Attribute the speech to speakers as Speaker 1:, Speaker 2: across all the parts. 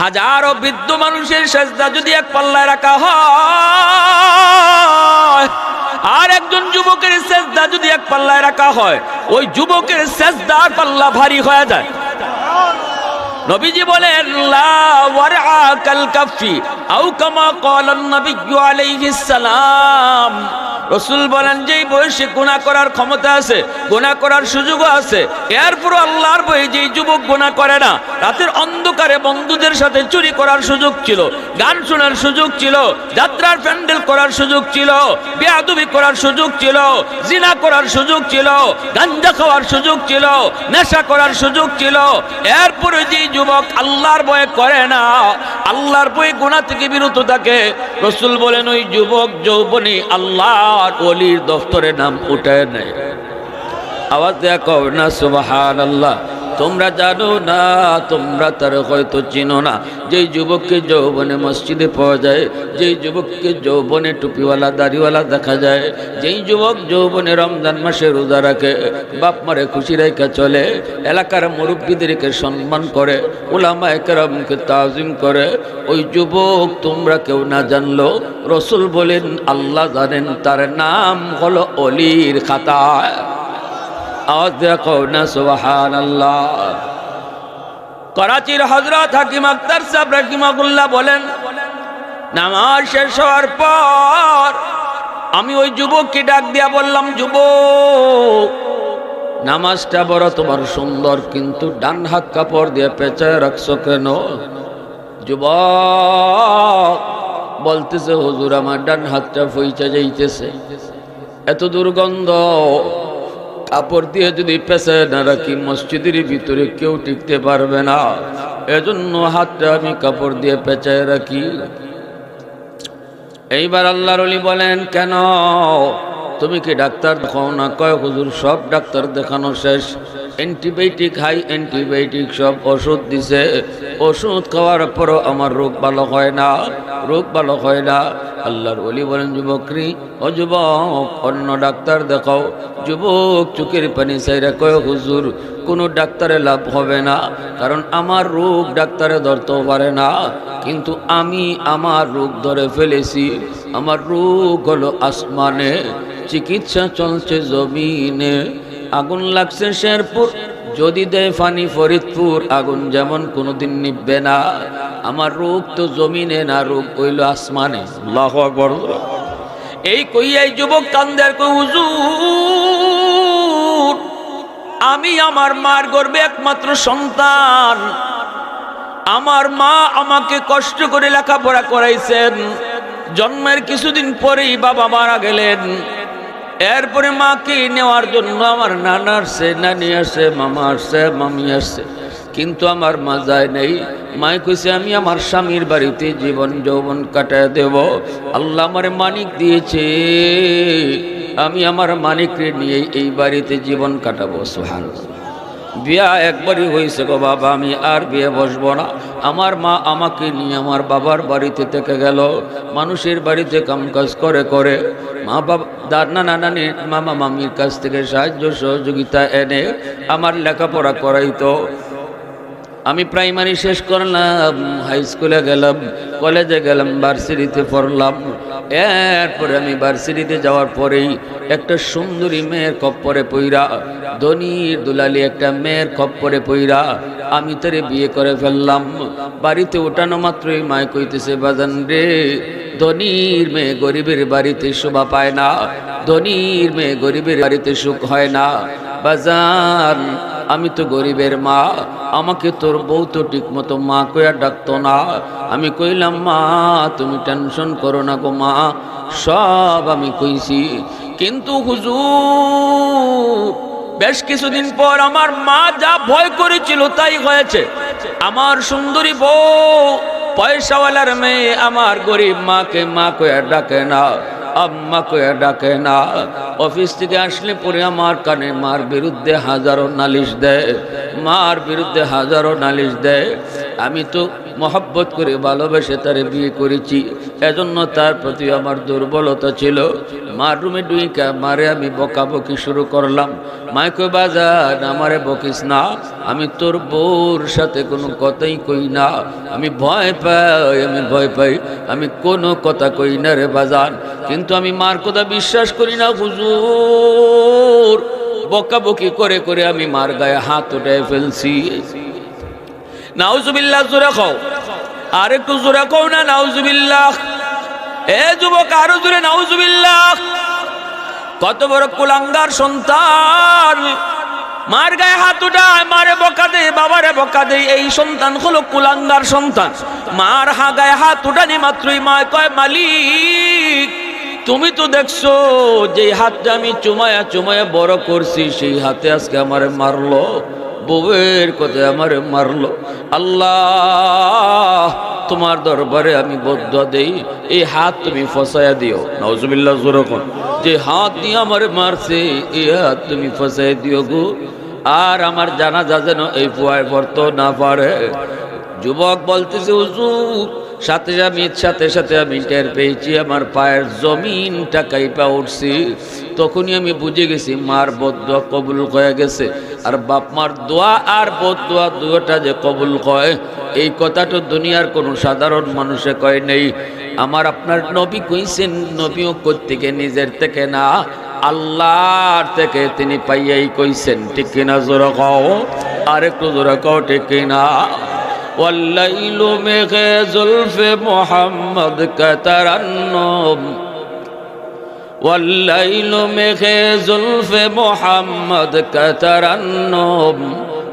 Speaker 1: হাজারো বৃদ্ধ মানুষের সেজদা যদি এক পাল্লায় রাখা হয়, আর একজন যুবকের সেজদা যদি এক পাল্লায় রাখা হয়, ওই যুবকের সেজদার পাল্লা ভারী হয়ে যায়। নবীজি বলেন লা ওয়ারআ কাল কাফি আও কামা ক্বালা নবী আলাইহিস সালাম। রাসূল বলেন যেই বয়সে গুনাহ করার ক্ষমতা আছে, গুনাহ করার সুযোগও আছে, এরপর আল্লাহর ভয়ে যেই যুবক গুনাহ করে না, রাতের অন্ধকারে বন্ধুদের সাথে চুরি করার সুযোগ ছিল, গান শোনার সুযোগ ছিল, যাত্রার প্যান্ডেল করার সুযোগ ছিল, বেয়াদবি করার সুযোগ ছিল, জিনা করার সুযোগ ছিল, গাঞ্জা খাওয়ার সুযোগ ছিল, নেশা করার সুযোগ ছিল, এরপরে যেই যুবক আল্লাহর ভয়ে করে না, আল্লাহর ভয়ে গুনাহ থেকে বিরত থাকে, রাসূল বলেন ওই যুবক যৌবনে আল্লাহর ওলির দফতরে নাম উঠায় নেয়। আওয়াজ দেয়া কও না সুবহানাল্লাহ। তোমরা জানো না, তোমরা তার হয়তো চিনো না, যেই যুবককে যৌবনে মসজিদে পাওয়া যায়, যেই যুবককে যৌবনে টুপিওয়ালা দাড়িওয়ালা দেখা যায়, যেই যুবক যৌবনে রমজান মাসে রোজা রাখে, বাপ মারে খুশি রেখে চলে, এলাকার মুরব্বীদেরকে সম্মান করে, উলামায়ে কেরামকে তাজিম করে, ওই যুবক তোমরা কেউ না জানলো রাসূল বলেন আল্লাহ জানেন, তার নাম হলো অলির খাতায়। আওয়াজ দেখো না সুবহানাল্লাহ। করাচির হযরত হাকিম আখতার সাহেব রাহিমাহুল্লাহ বলেন, নামাজ শেষ হওয়ার পর আমি ওই যুবককে ডাক দিয়া বললাম, যুবক নামাজটা বড় তোমার সুন্দর, কিন্তু ডান হাত কাপড় দিয়ে পেঁচায় রাখছো কেন? যুবক বলতেছে, হুজুর আমার ডান হাতটা ফইচা যাইতেছে, এত দুর্গন্ধ, কাপড় দিয়ে যদি পেঁচায় না রাখি মসজিদের ভিতরে কেউ টিকতে পারবে না, এজন্য হাতটা আমি কাপড় দিয়ে পেঁচায় রাখি। এইবার আল্লাহর ওলি বলেন, কেন তুমি কি ডাক্তার দেখাও না? কয় হুজুর সব ডাক্তার দেখানো শেষ, অ্যান্টিবায়োটিক হাই অ্যান্টিবায়োটিক সব ওষুধ দিছে, ওষুধ খাওয়ার পরও আমার রোগ ভালো হয় না, রোগ ভালো হয় না। আল্লাহর ওলি বলেন, যুবকরি ও যুবক অন্য ডাক্তার দেখাও। যুবক চোখের পানি চাইরা কয়, হুজুর কোনো ডাক্তারে লাভ হবে না, কারণ আমার রোগ ডাক্তারে ধরতেও পারে না, কিন্তু আমি আমার রোগ ধরে ফেলেছি। আমার রোগ হলো আসমানে, চিকিৎসা চলছে জমিনে। আগুন লাগছে শেরপুর, যদি দেয় ফানি ফরিদপুর, আগুন যেমন কোনোদিন নিববে না। আমার রোগ তো জমিনে না, রোগ হইল আসমানে। আল্লাহু আকবার। এই কইয়াই যুবক কান্দের, কই হুজুর আমি আমার মার গর্ভে একমাত্র সন্তান, আমার মা আমাকে কষ্ট করে লেখাপড়া করাইছেন, জন্মের কিছুদিন পরেই বাবা মারা গেলেন, এরপরে মাকে নেওয়ার জন্য আমার নানা আসছে, নানি আসছে, মামা আসছে, মামি আসছে, কিন্তু আমার মা যায় নেই। মাই কইছে আমি আমার স্বামীর বাড়িতে জীবন যৌবন কাটায় দেব, আল্লাহ আমার মানিক দিয়েছে, আমি আমার মানিককে নিয়ে এই বাড়িতে জীবন কাটাবো। সুবহানাল্লাহ। বিয়া একবারই হয়েছে গো বাবা, আমি আর বিয়ে বসবো না। আমার মা আমাকে নিয়ে আমার বাবার বাড়িতে থেকে গেল, মানুষের বাড়িতে কামকাজ করে করে মা বাবা নানা নানি মামা মামির কাছ থেকে সাহায্য সহযোগিতা এনে আমার লেখাপড়া করাইতো। আমি প্রাইমারি শেষ করলাম, হাই স্কুলে গেলাম, কলেজে গেলাম, ভার্সিটিতে পড়লাম। এরপরে আমি ভার্সিটিতে যাওয়ার পরেই একটা সুন্দরী মেয়ের খপ্পরে পইরা, ধনীর দুলালি একটা মেয়ের খপ্পরে পইরা আমি তারে বিয়ে করে ফেললাম। বাড়িতে ওঠানো মাত্রই মায় কইতেছে, বাজান রে, ধনীর মেয়ে গরিবের বাড়িতে শোভা পায় না, ধনীর মেয়ে গরিবের বাড়িতে সুখ হয় না। বাজান আমি তো গরিবের মা, আমাকে তোর বউ তো ঠিক মতো মা কইয়া ডাকতো না। আমি কইলাম, মা তুমি টেনশন করো না গো মা, সব আমি কইছি। কিন্তু হুজুর বেশ কিছুদিন পর আমার মা যা ভয় করেছিল তাই হয়েছে। আমার সুন্দরী বউ পয়সাওয়ালার মেয়ে আমার গরিব মাকে মা কইয়া ডাকে না, আম্মা কইয়া ডাকে না। অফিস থেকে আসলে পরে আমার কানে মার বিরুদ্ধে হাজারো নালিশ দেয়, মার বিরুদ্ধে হাজারো নালিশ দেয়। আমি তো মহব্বত করে ভালোবেসে তারে বিয়ে করেছি, এজন্য তার প্রতি আমার দুর্বলতা ছিল। মার রুমে ডুইকা মারে আমি বকাবকি শুরু করলাম। মায় কই বাজান আমারে বকিস না, আমি তোর বউর সাথে কোনো কথাই কই না, আমি ভয় পাই, আমি কোনো কথা কই না রে বাজান। কিন্তু আমি মার কথা বিশ্বাস করি না হুজুর। বকাবকি করে করে আমি মার গায়ে হাত উঠায় ফেলছি। নাউজুবিল্লাহ, জোরে খাও, আর একটু জোরে খাও না নাউজুবিল্লাহ। এ যুবক আরো জোরে নাউজুবিল্লাহ। কত বড় কুলাঙ্গার সন্তান, মার গায়ে হাত উঠায়, মারে বকা দেয়, বাবারে বকা দেয়। এই সন্তান হলো কুলাঙ্গার সন্তান। মার গায়ে হাত উঠানি মাত্রই মা কয় মালিক তুমি তো দেখছো যে হাতটা আমি চুমায়া চুমায়া বড় করছি, সেই হাতে আজকে আমারে মারলো, বউয়ের কথায় আমারে মারলো। আল্লাহ তোমার দরবারে আমি বদদুয়া দেই, এই হাত তুমি ফসায়া দিও। নাউজুবিল্লাহ, জোরকন যে হাত দিয়ে আমারে মারছে এই হাত তুমি ফসায়া দিও গো। আর আমার জানাজা যেন এই ফুয়ায় পড়তে না পারে। যুবক বলতেছে হুজুর, সাথে সাথে আমি টের পেয়েছি আমার পায়ের জমিনটা কাইপা উঠছি। তখনই আমি বুঝে গেছি মার বদদুয়া কবুল হয়ে গেছে। আর বাপ মার দোয়া আর বদদুয়া দুটোটা যে কবুল হয়, এই কথাটা দুনিয়ার কোনো সাধারণ মানুষে কয় নেই। আমার আপনার নবী কইছেন, নবীও কোত্থেকে নিজের থেকে না আল্লাহর থেকে তিনি পাইয়াই কইছেন। ঠিক কিনা জোরে কও, আর একটু জোরে কও ঠিক কিনা। والليل में जुल्फ मोहम्मद का तरन्नुम, والليل में जुल्फ मोहम्मद का तरन्नुम,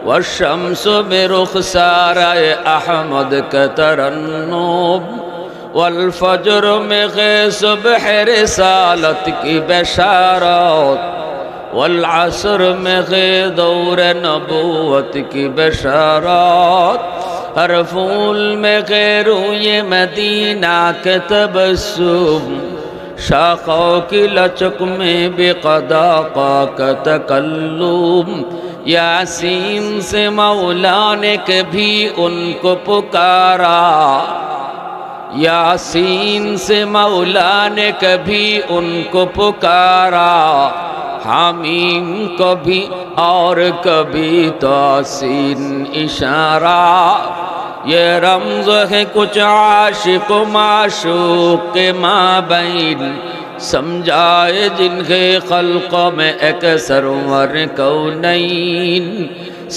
Speaker 1: والشمس में रुखसार अहमद का तरन्नुम, والفجر में सुबह रिसालत की बशारत, والعصر में दौर नबूवत की बशारत, हर फूल में रूए मदीना के तबस्सुम, शाखों की लचक में बेक़दा का तकल्लुम, यासीन से मौला ने कभी उनको पुकारा, यासीन से मौला ने कभी उनको पुकारा, हामीम कभी और कभी तासीन इशारा, ये रमज़ है कुछ आशिक माशूक के माबैन, समझाए जिनके खल्क़ में एक सरवर कौनैन,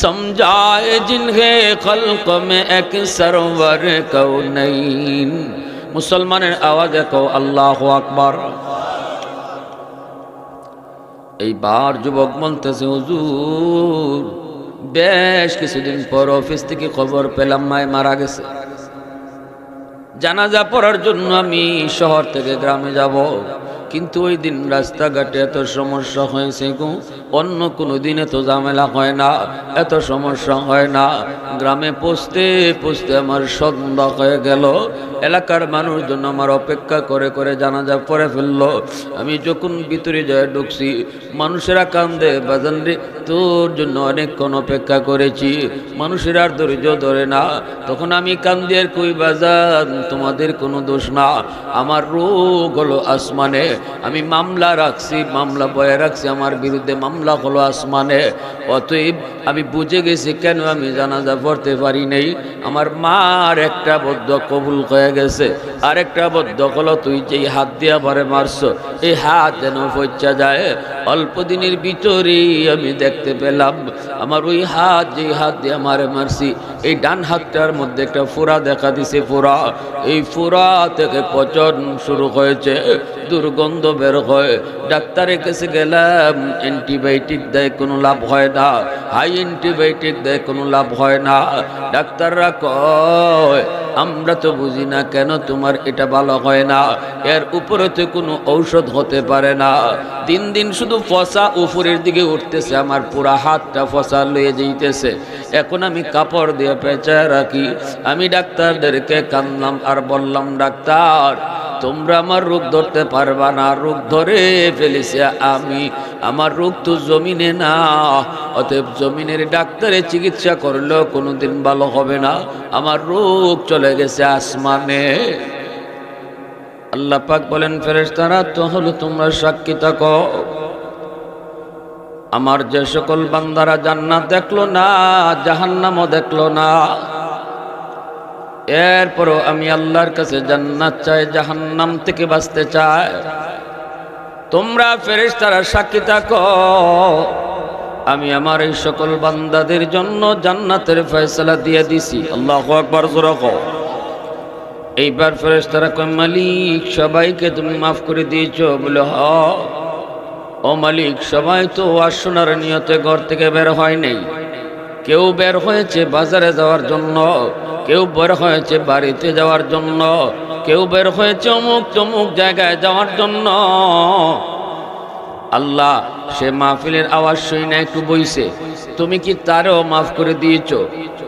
Speaker 1: समझाए जिनके खल्क़ में एक सरवर कौनैन। मुसलमानेर आवाज़ कहो अल्लाहु আকবার। এইবার যুবক বলতেছে হুজুর, বেশ কিছুদিন পর অফিস থেকে খবর পেলাম মায় মারা গেছে। জানাজা পড়ার জন্য আমি শহর থেকে গ্রামে যাব, কিন্তু ওই দিন রাস্তাঘাটে এত সমস্যা হয়েছে গো, অন্য কোনো দিনে তো ঝামেলা হয় না, এত সমস্যা হয় না। গ্রামে পৌঁছতে পৌঁছতে আমার সন্ধ্যা হয়ে গেল। এলাকার মানুষজন আমার অপেক্ষা করে করে জানাজা পড়ে ফেললো। আমি যখন ভিতরে যায় ঢুকছি, মানুষেরা কান্দে, বাজান রে তোর জন্য অনেকক্ষণ অপেক্ষা করেছি। মানুষের আর ধৈর্য ধরে না। তখন আমি কান্দি আর কই বাজান তোমাদের কোনো দোষ না, আমার রোগ হলো আসমানে। আমি মামলা রাখছি, মামলা বয়ে রাখছি, আমার বিরুদ্ধে মামলা হলো আসমানে। অতএব আমি বুঝে গেছি কেন আমি জানাজা পড়তে পারি নাই। আমার মার একটা বদ্ধ কবুল হয়ে গেছে, আর একটা বদ্ধ হলো তুই যেই হাত দিয়া ভরে মারছো, এই হাত যেন পচা যায়। অল্প দিনের ভিতরেই আমি দেখতে পেলাম আমার ওই হাত, যেই হাত দিয়ে আমারে মারছি, এই ডান হাতটার মধ্যে একটা ফোড়া দেখা দিছে। ফোড়া, এই ফোড়া থেকে পচন শুরু হয়েছে, দুর্গন্ধ বের হয়। ডাক্তারের কাছে গেলাম, অ্যান্টিবায়োটিক দেয়, কোনো লাভ হয় না। হাই অ্যান্টিবায়োটিক দেয়, কোনো লাভ হয় না। ডাক্তাররা কয় আমরা তো বুঝি না কেন তোমার এটা ভালো হয় না, এর উপরে তো কোনো ঔষধ হতে পারে না। দিন দিন শুধু ফসা উপরের দিকে উঠতেছে, আমার পুরা হাতটা ফসা লয়ে যাইতেছে। এখন আমি কাপড় দিয়ে পেঁচায় রাখি। আমি ডাক্তারদেরকে কাঁদলাম আর বললাম, ডাক্তার তোমরা আমার রোগ ধরতে পারবা না, রোগ ধরে ফেলেছে আমি। আমার রোগ তো জমিনে না, অতএব জমিনের ডাক্তারে চিকিৎসা করলেও কোনোদিন ভালো হবে না। আমার রোগ চলে গেছে আসমানে। আল্লাহ পাক বলেন, ফেরেশতারা তাহলে তোমরা সাক্ষী থাকো, আমার যে সকল বান্দারা জান্নাত দেখলো না, জাহান্নামও দেখলো না, এরপরও আমি আল্লাহর কাছে জান্নাত চাই, জাহান্নাম থেকে বাঁচতে চাই, তোমরা ফেরেশতারা সাক্ষী থাকো, আমি আমার এই সকল বান্দাদের জন্য জান্নাতের ফয়সালা দিয়ে দিছি। আল্লাহু আকবার, জোরে কও। এইবার ফেরেশতারা কয়, মালিক সবাইকে তুমি মাফ করে দিয়েছো? বলে হ। ও মালিক, সবাই তো ওয়াজ শোনার নিয়তে ঘর থেকে বের হয় নাই, কেউ বের হয়েছে বাজারে যাওয়ার জন্য, কেউ বের হয়েছে বাড়িতে যাওয়ার জন্য, কেউ বের হয়েছে অমুক তমুক জায়গায় যাওয়ার জন্য। আল্লাহ সে মাহফিলের আওয়াজ শুই না একটু বইছে, তুমি কি তারও মাফ করে দিয়েছো?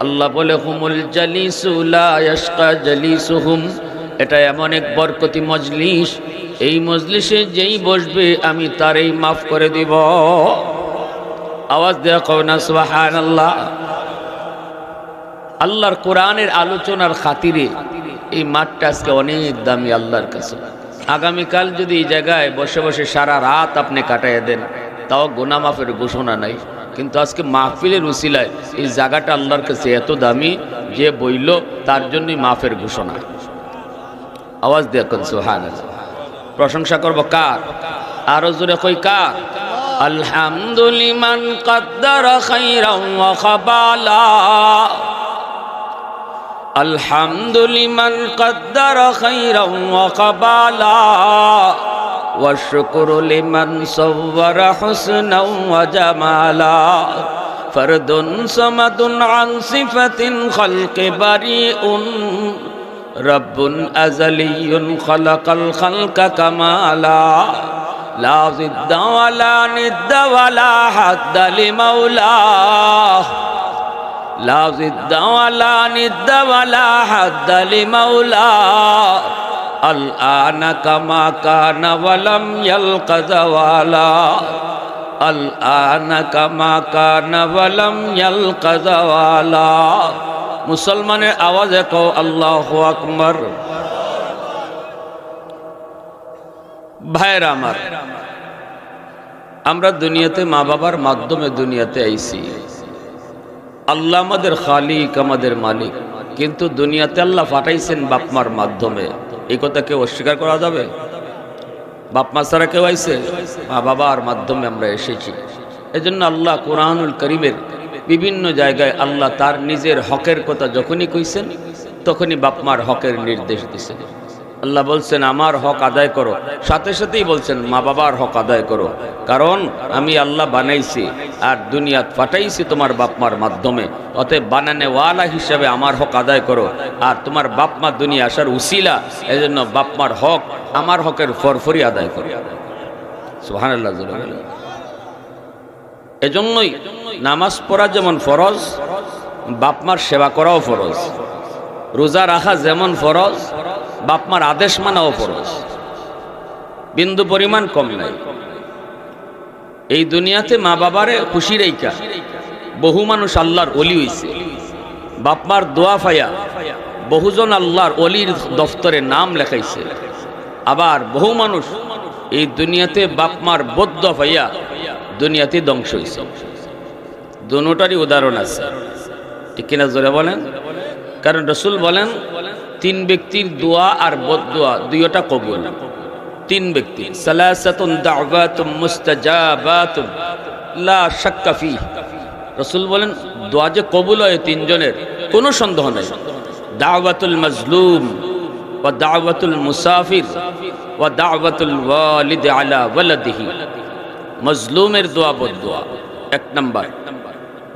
Speaker 1: আল্লাহ বলে, হুমুল জালিসু লা ইয়াশকা জালিসুহুম, এটা এমন এক বরকতি মজলিস, এই মজলিসে যেই বসবে আমি তারই মাফ করে দিব। আওয়াজ দেয়া কও না সুবহানাল্লাহ। আল্লাহর কোরআনের আলোচনার খাতিরে এই মাঠটা আজকে অনেক দামি আল্লাহর কাছে। আগামীকাল যদি এই জায়গায় বসে বসে সারা রাত আপনি কাটাইয়া দেন, তাও গুনাহ মাফের ঘোষণা নাই, কিন্তু আজকে মাহফিলের উসিলায় এই জায়গাটা আল্লাহর কাছে এত দামি, যে বইল তার জন্যই মাফের ঘোষণা। আওয়াজ দিয়ে কোন সুবহানাল্লাহ। প্রশংসা করব কার? আরো জোরে কই কার? আলহামদুলিমান কদ্দারা খাইরান ওয়া খাবালা, আলহামদুলিমান কদ্দারা খাইরান ওয়া খাবালা, ওয়া শুকরু লিমান সাওয়ারা হুসনান ওয়া জামালা, ফরদুন সামাদুন আন সিফাতিন খালকি বারিউন, রব্বুন আযালিয়ুন খালাকাল খালকা কামালা, লা জিদ্দা ওয়ালা নিদ্দা ওয়ালা হাদ্দা লিমাওলা, লা জিদ্দা ওয়ালা নিদ্দা ওয়ালা হাদ্দা লিমাওলা, আল আনা কামা কানা ওয়ালাম ইয়ালকা যাওয়ালা, আল আনা কামা কানা ওয়ালাম ইয়ালকা যাওয়ালা। মুসলমানের আওয়াজে কও আল্লাহু আকবার। ভাইরা আমার, আমরা দুনিয়াতে মা বাবার মাধ্যমে দুনিয়াতে আইছি। আল্লাহ আমাদের খালিক, আমাদের মালিক, কিন্তু দুনিয়াতে আল্লাহ পাঠাইছেন বাপমার মাধ্যমে। এই কথা কেউ অস্বীকার করা যাবে? বাপমা ছাড়া কেউ আইছে? মা বাবার মাধ্যমে আমরা এসেছি। এজন্য আল্লাহ কুরআনুল কারীমের বিভিন্ন জায়গায় আল্লাহ তার নিজের হকের কথা যখনই কইছেন, তখনই বাপমার হকের নির্দেশ দিয়েছেন। আল্লাহ বলছেন আমার হক আদায় করো, সাথে সাথেই বলছেন মা বাবার হক আদায় করো, কারণ আমি আল্লাহ বানাইছি আর দুনিয়াত পাঠাইছি তোমার বাপমার মাধ্যমে, অতএব বানানেওয়ালা হিসাবে আমার হক আদায় করো। আর তোমার বাপমা দুনিয়া আসার উসিলা, এজন্য বাপমার হক আমার হকের ফরফরি আদায় করো। সুবহানাল্লাহ। এজন্যই নামাজ পড়া যেমন ফরজ, বাপমার সেবা করাও ফরজ। রোজা রাখা যেমন ফরজ, বাপমার আদেশ মানাও ফরজ। বিন্দু পরিমাণ কম নাই। এই দুনিয়াতে মা বাবারে খুশি রেখা বহু মানুষ আল্লাহর ওলি হইছে। বাপমার দোয়া পাইয়া বহুজন আল্লাহর ওলির দফতরে নাম লেখাইছে। আবার বহু মানুষ এই দুনিয়াতে বাপমার বদ্ধ পাইয়া দুনিয়াতে ধ্বংস হইছে। দুটোটারই উদাহরণ আছে, ঠিক কিনা জোরে বলেন? কারণ রাসূল বলেন তিন ব্যক্তির দোয়া আর বদদোয়া দুইটা কবুল। তিন ব্যক্তি, সালাসাতুন দাওয়াতুম মুস্তাজাবাতুন লা শাক্কা ফি। রাসূল বলেন দোয়া যে কবুল হয় তিনজনের, কোনো সন্দেহ নাই। দাওয়াতুল মাজলুম ওয়া দাওয়াতুল মুসাফির ওয়া দাওয়াতুল ওয়ালিদ আলা ওয়ালাদিহি। মজলুমের দোয়া বদদোয়া এক নাম্বার,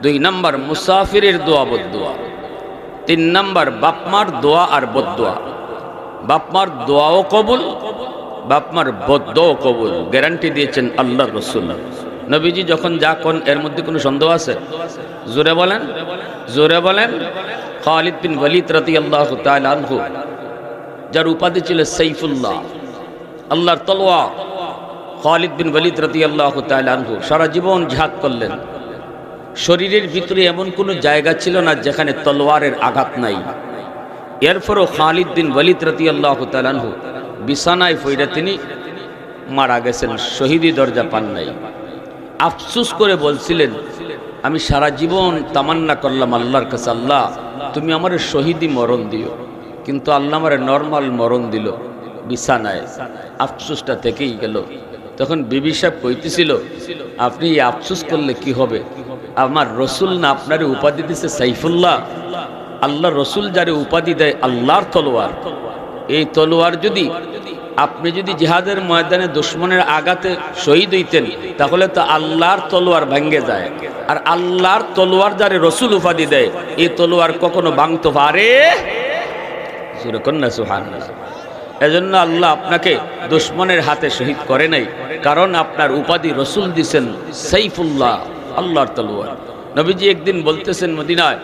Speaker 1: দুই নাম্বার মুসাফিরের দোয়া বদদোয়া, তিন নাম্বার বাপমার দোয়া আর বদদোয়া। বাপমার দোয়াও কবুল, বাপমার বদদোয়াও কবুল, গ্যারান্টি দিয়েছেন আল্লাহর রাসূল। নবীজি যখন যা কোন এর মধ্যে কোনো সন্দেহ আছে? জোরে বলেন, জোরে বলেন। খালিদ বিন ওয়ালিদ রাদিয়াল্লাহু তাআলা আনহু, যার উপাধি ছিল সাইফুল্লাহ, আল্লাহর তলোয়ার, খালিদ বিন ওয়ালিদ রাদিয়াল্লাহু তাআলা আনহু সারা জীবন জিহাদ করলেন। শরীরের ভিতরে এমন কোনো জায়গা ছিল না যেখানে তলোয়ারের আঘাত নাই। এরপরও খালিদ বিন ওয়ালিদ রাদিয়াল্লাহু তাআলা আনহু বিছানায় পইড়া তিনি মারা গেছেন, শহীদি দরজা পান নাই। আফসোস করে বলছিলেন, আমি সারা জীবন তামান্না করলাম আল্লাহর কাছে, আল্লাহ তুমি আমার শহীদি মরণ দিও, কিন্তু আল্লাহ আমার নর্মাল মরণ দিল বিছানায়। আফসোসটা থেকেই গেল। তখন বিবি সাহেব কইতেছিল, আপনি এই আফসোস করলে কি হবে? আমার রসুল না আপনারে উপাধি দিছে সাইফুল্লাহ? আল্লাহ রসুল যারে উপাধি দেয় আল্লাহর তলোয়ার, এই তলোয়ার যদি আপনি যদি জিহাদের ময়দানে দুশমনের আঘাতে শহীদ হইতেন, তাহলে তো আল্লাহর তলোয়ার ভাঙ্গে যায়। আর আল্লাহর তলোয়ার যারে রসুল উপাধি দেয়, এই তলোয়ার কখনো ভাঙতে পারে? সুবহানাল্লাহ। এজন্য আল্লাহ আপনাকে দুশমনের হাতে শহীদ করে নাই, কারণ আপনার উপাধি রসুল দিছেন সাইফুল্লাহ, আল্লাহর তলোয়ার। নবীজি একদিন বলতেছেন মদিনায়,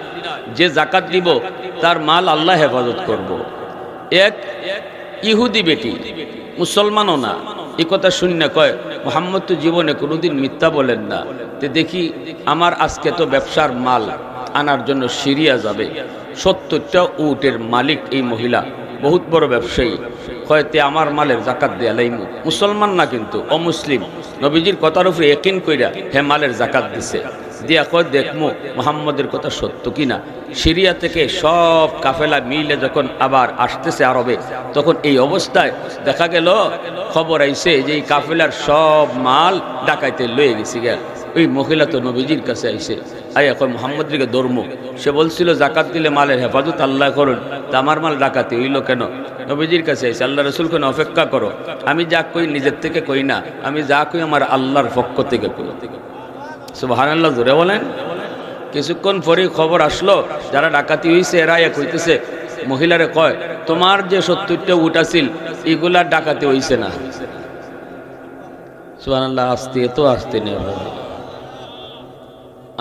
Speaker 1: যে জাকাত দিব তার মাল আল্লাহ হেফাজত করব। এক ইহুদি বেটি, মুসলমানও না, এই কথা শুনি না, কয় মুহাম্মদ তো জীবনে কোনোদিন মিথ্যা বলেন না। তে দেখি আমার আজকে তো ব্যবসার মাল আনার জন্য সিরিয়া যাবে, 70টা উটের মালিক এই মহিলা, বহুত বড় ব্যবসায়ী। হয়তো আমার মালের জাকাত দেয়া লাইমু, মুসলমান না কিন্তু অমুসলিম, নবীজির কথার উপরে ইয়াকিন কইরা হে মালের জাকাত দিছে। দিয়া কয় দেখমু মুহাম্মদের কথা সত্য কিনা। সিরিয়া থেকে সব কাফেলা মিলে যখন আবার আসতেছে আরবে, তখন এই অবস্থায় দেখা গেল, খবর আইছে যে এই কাফেলার সব মাল ডাকাইতে লয়ে গেছি গেল। ওই মহিলা তো নবীজির কাছে আইছে, আই এখন মুহাম্মদকে ধর্ম। সে বলছিল জাকাত দিলে মালের হেফাজত আল্লাহ করুন, তা আমার মাল ডাকাতি হইল কেন? নবীজির কাছে আইছে, আল্লাহ রসুল কেন অপেক্ষা করো, আমি যা কই নিজের থেকে কই না, আমি যা কই আমার আল্লাহর পক্ষ থেকে কই। সুবহানাল্লাহ, জোরে বলেন। কিছুক্ষণ পরে খবর আসলো, যারা ডাকাতি হইছে এরা এক হইতেছে, মহিলারে কয় তোমার যে 70টা উট আছিল এগুলা ডাকাতি হইছে না। সুবহানাল্লাহ, আসতে তো আসতে নেই।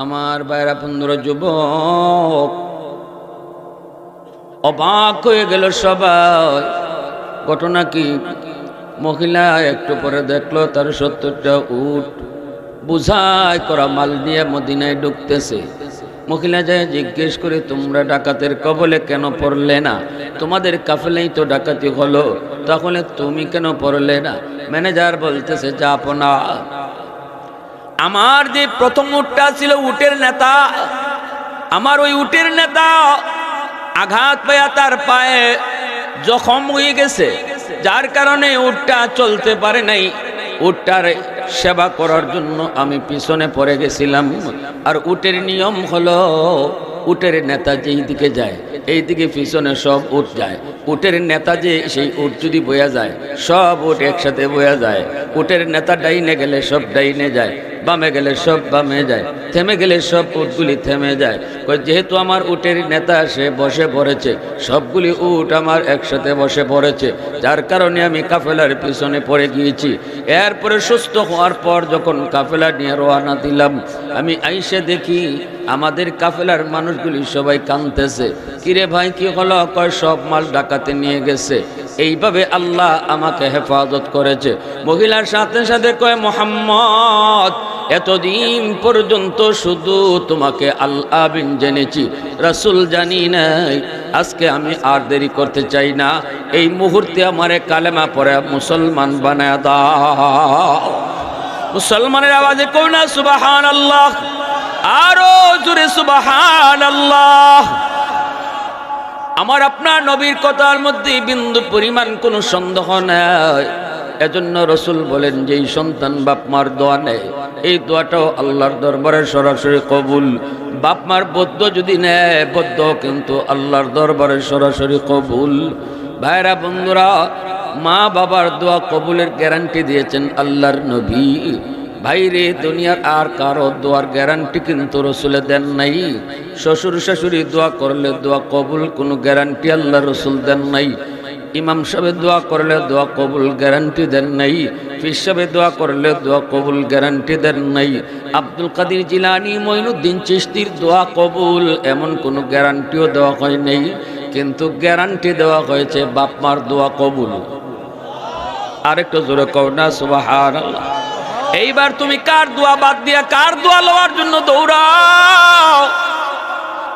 Speaker 1: আমার বাইরা বন্ধুরা, যুবক অবাক হয়ে গেল সবাই। ঘটনা কি? মহিলা একটু পরে দেখলো তার 70টা উট বুঝাই করা মাল নিয়ে মদিনায় ঢুকতেছে। মহিলা যায় জিজ্ঞেস করে, তোমরা ডাকাতের কবলে কেন পড়লে না? তোমাদের কাফেলাই তো ডাকাতি হলো, তাহলে তুমি কেন পড়লে না? ম্যানেজার বলতেছে, যাব না। আমার যে প্রথম উটটা ছিল উটের নেতা, আমার ওই উটের নেতা আঘাত পায়া তার পায়ে জখম হয়ে গেছে, যার কারণে উটটা চলতে পারে নাই। উটটার সেবা করার জন্য আমি পিছনে পড়ে গেছিলাম। আর উটের নিয়ম হলো, উটের নেতা যেই দিকে যায় এই দিকে পিছনে সব উট যায়। উটের নেতা যে সেই উট যদি বয়া যায়, সব উট একসাথে বয়া যায়। উটের নেতা ডাইনে গেলে সব ডাইনে যায়, বামে গেলে সব বামে যায়, থেমে গেলে সব উটগুলি থেমে যায়। যেহেতু আমার উটের নেতা সে বসে পড়েছে, সবগুলি উট আমার একসাথে বসে পড়েছে, যার কারণে আমি কাফেলার পিছনে পড়ে গিয়েছি। এরপরে সুস্থ হওয়ার পর যখন কাফেলা নিয়ে রওনা দিলাম, আমি আইসে দেখি আমাদের কাফেলার মানুষগুলি সবাই কাঁদতেছে। কিরে ভাই কি হলো? কয় সব মাল ডাকাতে নিয়ে গেছে। এইভাবে আল্লাহ আমাকে হেফাজত করেছে। মহিলার সাথে সাথে কয়, মুহাম্মদ এতদিন পর্যন্ত শুধু তোমাকে আল্লাহ বিন জেনেছি, রাসূল জানি নাই। আজকে আমি আর দেরি করতে চাই না, এই মুহূর্তে আমারে কালেমা পড়ে মুসলমান বানায় দাও। মুসলমানের আওয়াজে কও না সুবহানাল্লাহ, আরো জোরে সুবহানাল্লাহ। আমার আপনার নবীর কথার মধ্যে বিন্দু পরিমাণ কোনো সন্দেহ নাই। এজন্য রসুল বলেন, যেই সন্তান বাপ মার দোয়া নেয়, এই দোয়াটাও আল্লাহর দরবারে সরাসরি কবুল। বাপ মার বদ্ধ যদি নেয়, বদ্ধ কিন্তু আল্লাহর দরবারে সরাসরি কবুল। ভাইরা বন্ধুরা, মা বাবার দোয়া কবুলের গ্যারান্টি দিয়েছেন আল্লাহর নবী। ভাইরে, দুনিয়ার আর কারো দোয়ার গ্যারান্টি কিন্তু রসুলে দেন নাই। শ্বশুর শাশুড়ি দোয়া করলে দোয়া কবুল কোনো গ্যারান্টি আল্লাহ রসুল দেন নাই। ইমাম সাহেব দোয়া করলে দোয়া কবুল গ্যারান্টি দেন নাই। পীর সাহেব দোয়া করলে দোয়া কবুল গ্যারান্টি দেন নাই। আব্দুল কাদের জিলানী, মঈনুদ্দিন চিশতির দোয়া কবুল এমন কোনো গ্যারান্টিও দেওয়া হয় নাই, কিন্তু গ্যারান্টি দেওয়া হয়েছে বাপ মার দোয়া কবুল। আরেকটু জোরে কও না সুবহানাল্লাহ। এইবার তুমি কার দোয়া বাদ দিয়া কার দোয়া লওয়ার জন্য দৌড়াও?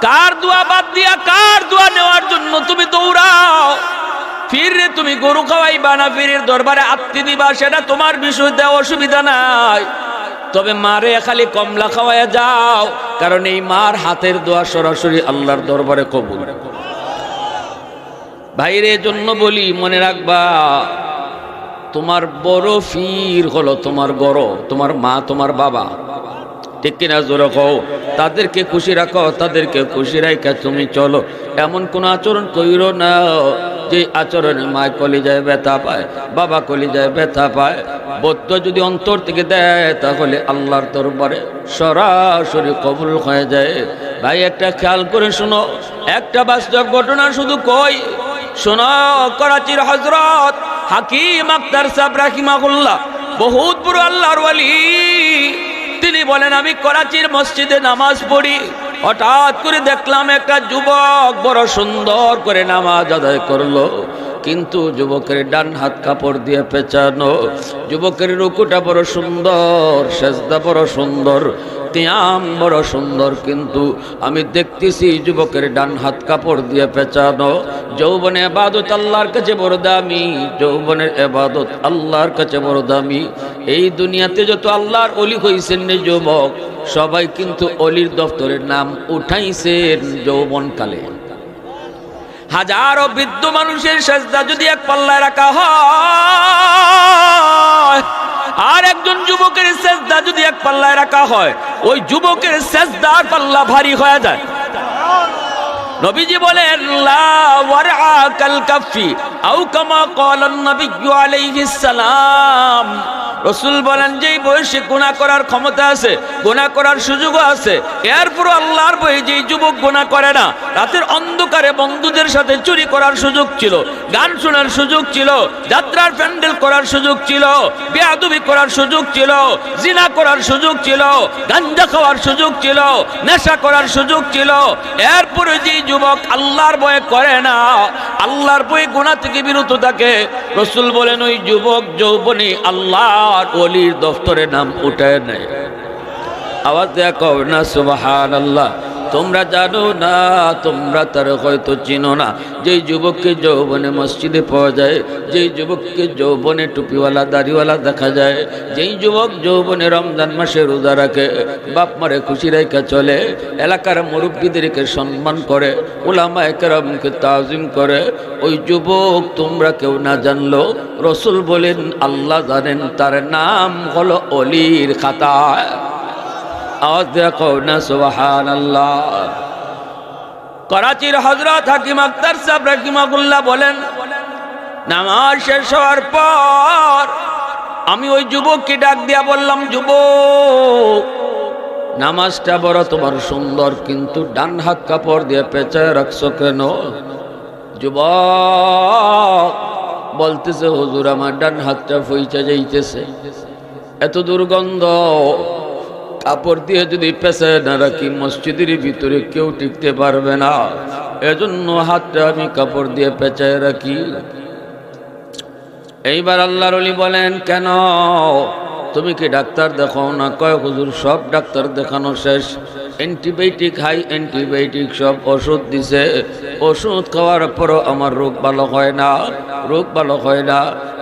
Speaker 1: কার দোয়া বাদ দিয়া কার দোয়া নেওয়ার জন্য তুমি দৌড়াও? ফিরে তুমি গরু খাওয়াইবা না ফিরের দরবারে আত্মি দিবা, সেটা তোমার বিষয়তে অসুবিধা নাই। তবে মারে খালি কমলা খাওয়াইয়া যাও, কারণ এই মার হাতের দোয়া সরাসরি আল্লাহর দরবারে কবুল। ভাইরে জন্য বলি, মনে রাখবা তোমার বড় ফির হলো তোমার বড়, তোমার মা তোমার বাবা, ঠিক কিনা জোরে কও। তাদেরকে খুশি রাখো, তাদেরকে খুশি রাখা তুমি চলো। এমন কোন আচরণ কইরো না যে আচরণে মা কলিজায় ব্যথা পায়, বাবা কলিজায় ব্যথা পায়। বদ্ধ যদি অন্তর থেকে দেয় তাহলে আল্লাহর দরবারে সরাসরি কবুল হয়ে যায়। ভাই একটা খেয়াল করে শোনো, একটা বাস্তব ঘটনা শুধু কই শোনো। করাচির হযরত হাকিম আখতার সাহেব রাহিমাহুল্লাহ, বহুত বড় আল্লাহর ওয়ালি, তিনি বলেন আমি করাচির মসজিদে নামাজ পড়ি, হঠাৎ করে দেখলাম একটা যুবক বড় সুন্দর করে নামাজ আদায় করলো, কিন্তু যুবকের ডান হাত কাপড় দিয়ে পেঁচানো, যুবকের রুকুটা বড় সুন্দর, সেজদা বড় সুন্দর, কিয়াম বড় সুন্দর, কিন্তু আমি দেখতেছি যুবকের ডান হাত কাপড় দিয়ে পেঁচানো। যৌবনে ইবাদত আল্লাহর কাছে বড় দামি, যৌবনের ইবাদত আল্লাহর কাছে বড় দামি। এই দুনিয়াতে যত আল্লাহর ওলি হইছেন যুবক, সবাই কিন্তু অলির দফতরের নাম উঠাইছেন যৌবনকালে। হাজারো বৃদ্ধ মানুষের সেজদা যদি এক পাল্লায় রাখা হয়, আর একজন যুবকের সেজদা যদি এক পাল্লায় রাখা হয়, ওই যুবকের সেজদার পাল্লা ভারী হয়ে যায়। নবীজি বলেন লা ওয়ারআ কাল কাফি আও কামা ক্বালান নবী আলাইহিস সালাম। রাসূল বলেন যেই বয়সে গুনাহ করার ক্ষমতা আছে, গুনাহ করার সুযোগও আছে, এরপর আল্লাহর ভয়ে যেই যুবক গুনাহ করে না, রাতের অন্ধকারে বন্ধুদের সাথে চুরি করার সুযোগ ছিল, গান শোনার সুযোগ ছিল, যাত্রার প্যান্ডেল করার সুযোগ ছিল, বেয়াদবি করার সুযোগ ছিল, জিনা করার সুযোগ ছিল, গাঞ্জা খাওয়ার সুযোগ ছিল, নেশা করার সুযোগ ছিল, এরপরে যেই যুবক আল্লাহর ভয়ে করে না, আল্লাহর ভয়ে গুনাহ থেকে বিরত থাকে, রাসূল বলেন ওই যুবক যৌবনে আল্লাহর ওলির দফতরে নাম উঠায় নেয়। আওয়াজ দেয়া কও না সুবহানাল্লাহ। তোমরা জানো না, তোমরা তার হয়তো চিনো না, যেই যুবককে যৌবনে মসজিদে পাওয়া যায়, যেই যুবককে যৌবনে টুপিওয়ালা দাড়িওয়ালা দেখা যায়, যেই যুবক যৌবনে রমজান মাসে রোজা রাখে, বাপ মারে খুশি রেখে চলে, এলাকার মুরব্বীদেরকে সম্মান করে, উলামায়ে কেরামকে তাজিম করে, ওই যুবক তোমরা কেউ না জানলো রাসূল বলেন আল্লাহ জানেন, তার নাম হলো অলির খাতায়। আওয়াজ দেয়া কও না সুবহানাল্লাহ। করাচির হযরত হাকিম আখতার সাহেব রাহিমাহুল্লাহ বলেন, নামাজ শেষ হওয়ার পর আমি ওই যুবককে ডাক দিয়া বললাম, যুবক নামাজটা বড় তোমার সুন্দর, কিন্তু ডান হাত কাপড় দিয়ে পেঁচায় রাখছো কেন? যুবক বলতেছে হুজুর আমার ডান হাতটা ফইচা যাইতেছে, এত দুর্গন্ধ, কাপড় দিয়ে যদি পেঁচায় না রাখি মসজিদের ভিতরে কেউ টিকতে পারবে না, এজন্য হাতটা আমি কাপড় দিয়ে পেঁচায় রাখি। এইবার আল্লাহর ওলি বলেন কেন তুমি কি ডাক্তার দেখাও না? কয় হুজুর সব ডাক্তার দেখানো শেষ, অ্যান্টিবায়োটিক হাই অ্যান্টিবায়োটিক সব ওষুধ দিছে, ওষুধ খাওয়ার পরও আমার রোগ ভালো হয় না, রোগ ভালো হয় না।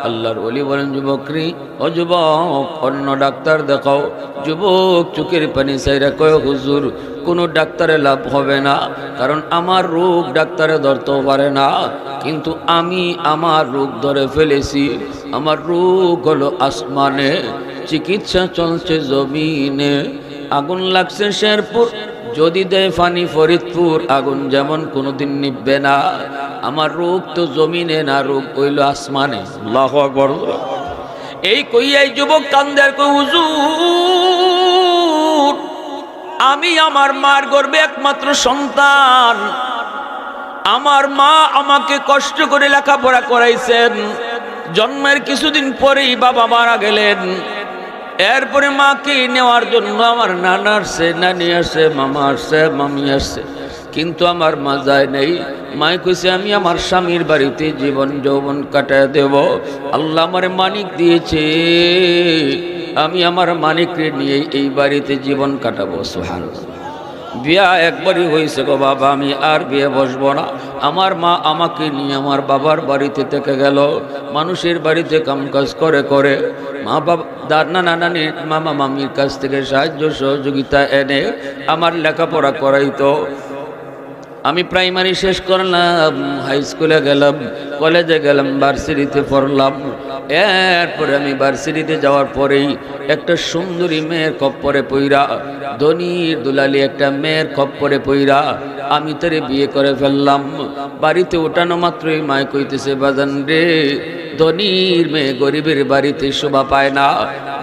Speaker 1: আল্লাহর ওলি বলেন যুবকরি, ও যুবক অন্য ডাক্তার দেখাও। যুবক চোখের পানি চাইরা কয় হুজুর কোনো ডাক্তারে লাভ হবে না, কারণ আমার রোগ ডাক্তারে ধরতেও পারে না, কিন্তু আমি আমার রোগ ধরে ফেলেছি। আমার রোগ হলো আসমানে, চিকিৎসা চলছে জমিনে। আগুন লাগছে শেরপুর, যদি দেয় ফানি ফরিদপুর, আগুন যেমন কোনোদিন নিববে না। আমার রোগ তো জমিনে না, রোগ হইল আসমানে। আল্লাহু আকবার। এই কইয়াই যুবক কান্দের কই হুজুর আমি আমার মার গর্ভে একমাত্র সন্তান, আমার মা আমাকে কষ্ট করে লেখাপড়া করাইছেন, জন্মের কিছুদিন পরেই বাবা মারা গেলেন, এরপরে মাকে নেওয়ার জন্য আমার নানা আসছে, নানি আসছে, মামা আসছে, মামি আসছে, কিন্তু আমার মা যায় নেই। মাই কইছে আমি আমার স্বামীর বাড়িতে জীবন যৌবন কাটায় দেব, আল্লাহ আমার মানিক দিয়েছে, আমি আমার মানিককে নিয়ে এই বাড়িতে জীবন কাটাবো। সুবহানাল্লাহ। বিয়া একবারই হয়েছে গো বাবা, আমি আর বিয়ে বসবো না। আমার মা আমাকে নিয়ে আমার বাবার বাড়িতে থেকে গেল, মানুষের বাড়িতে কামকাজ করে করে মা বাবা নানা নানি মামা মামির কাছ থেকে সাহায্য সহযোগিতা এনে আমার লেখাপড়া করাইতো। আমি প্রাইমারি শেষ করলাম, হাই স্কুলে গেলাম, কলেজে গেলাম, ভার্সিটিতে পড়লাম। এরপরে আমি ভার্সিটিতে যাওয়ার পরেই একটা সুন্দরী মেয়ের খপ্পরে পইরা, ধনীর দুলালি একটা মেয়ের খপ্পরে পইরা আমি তারে বিয়ে করে ফেললাম। বাড়িতে ওঠানো মাত্রই মায় কইতেছে, বাজান রে, ধনীর মেয়ে গরিবের বাড়িতে শোভা পায় না,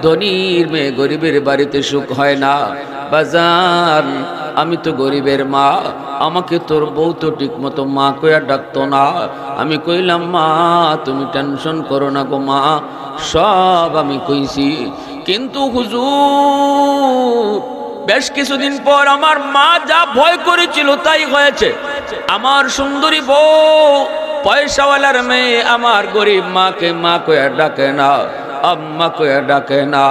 Speaker 1: ধনীর মেয়ে গরিবের বাড়িতে সুখ হয় না। বাজান, আমি তো গরিবের মা, আমাকে তোর বউ তো ঠিক মতো মা কইয়া ডাকতো না। আমি কইলাম, মা তুমি টেনশন করো না গো মা, সব আমি কইছি। কিন্তু হুজুর, বেশ কিছুদিন পর আমার মা যা ভয় করেছিল তাই হয়েছে। আমার সুন্দরী বউ, পয়সাওয়ালার মেয়ে, আমার গরিব মাকে মা কইয়া ডাকে না, আম্মা কইয়া ডাকে না।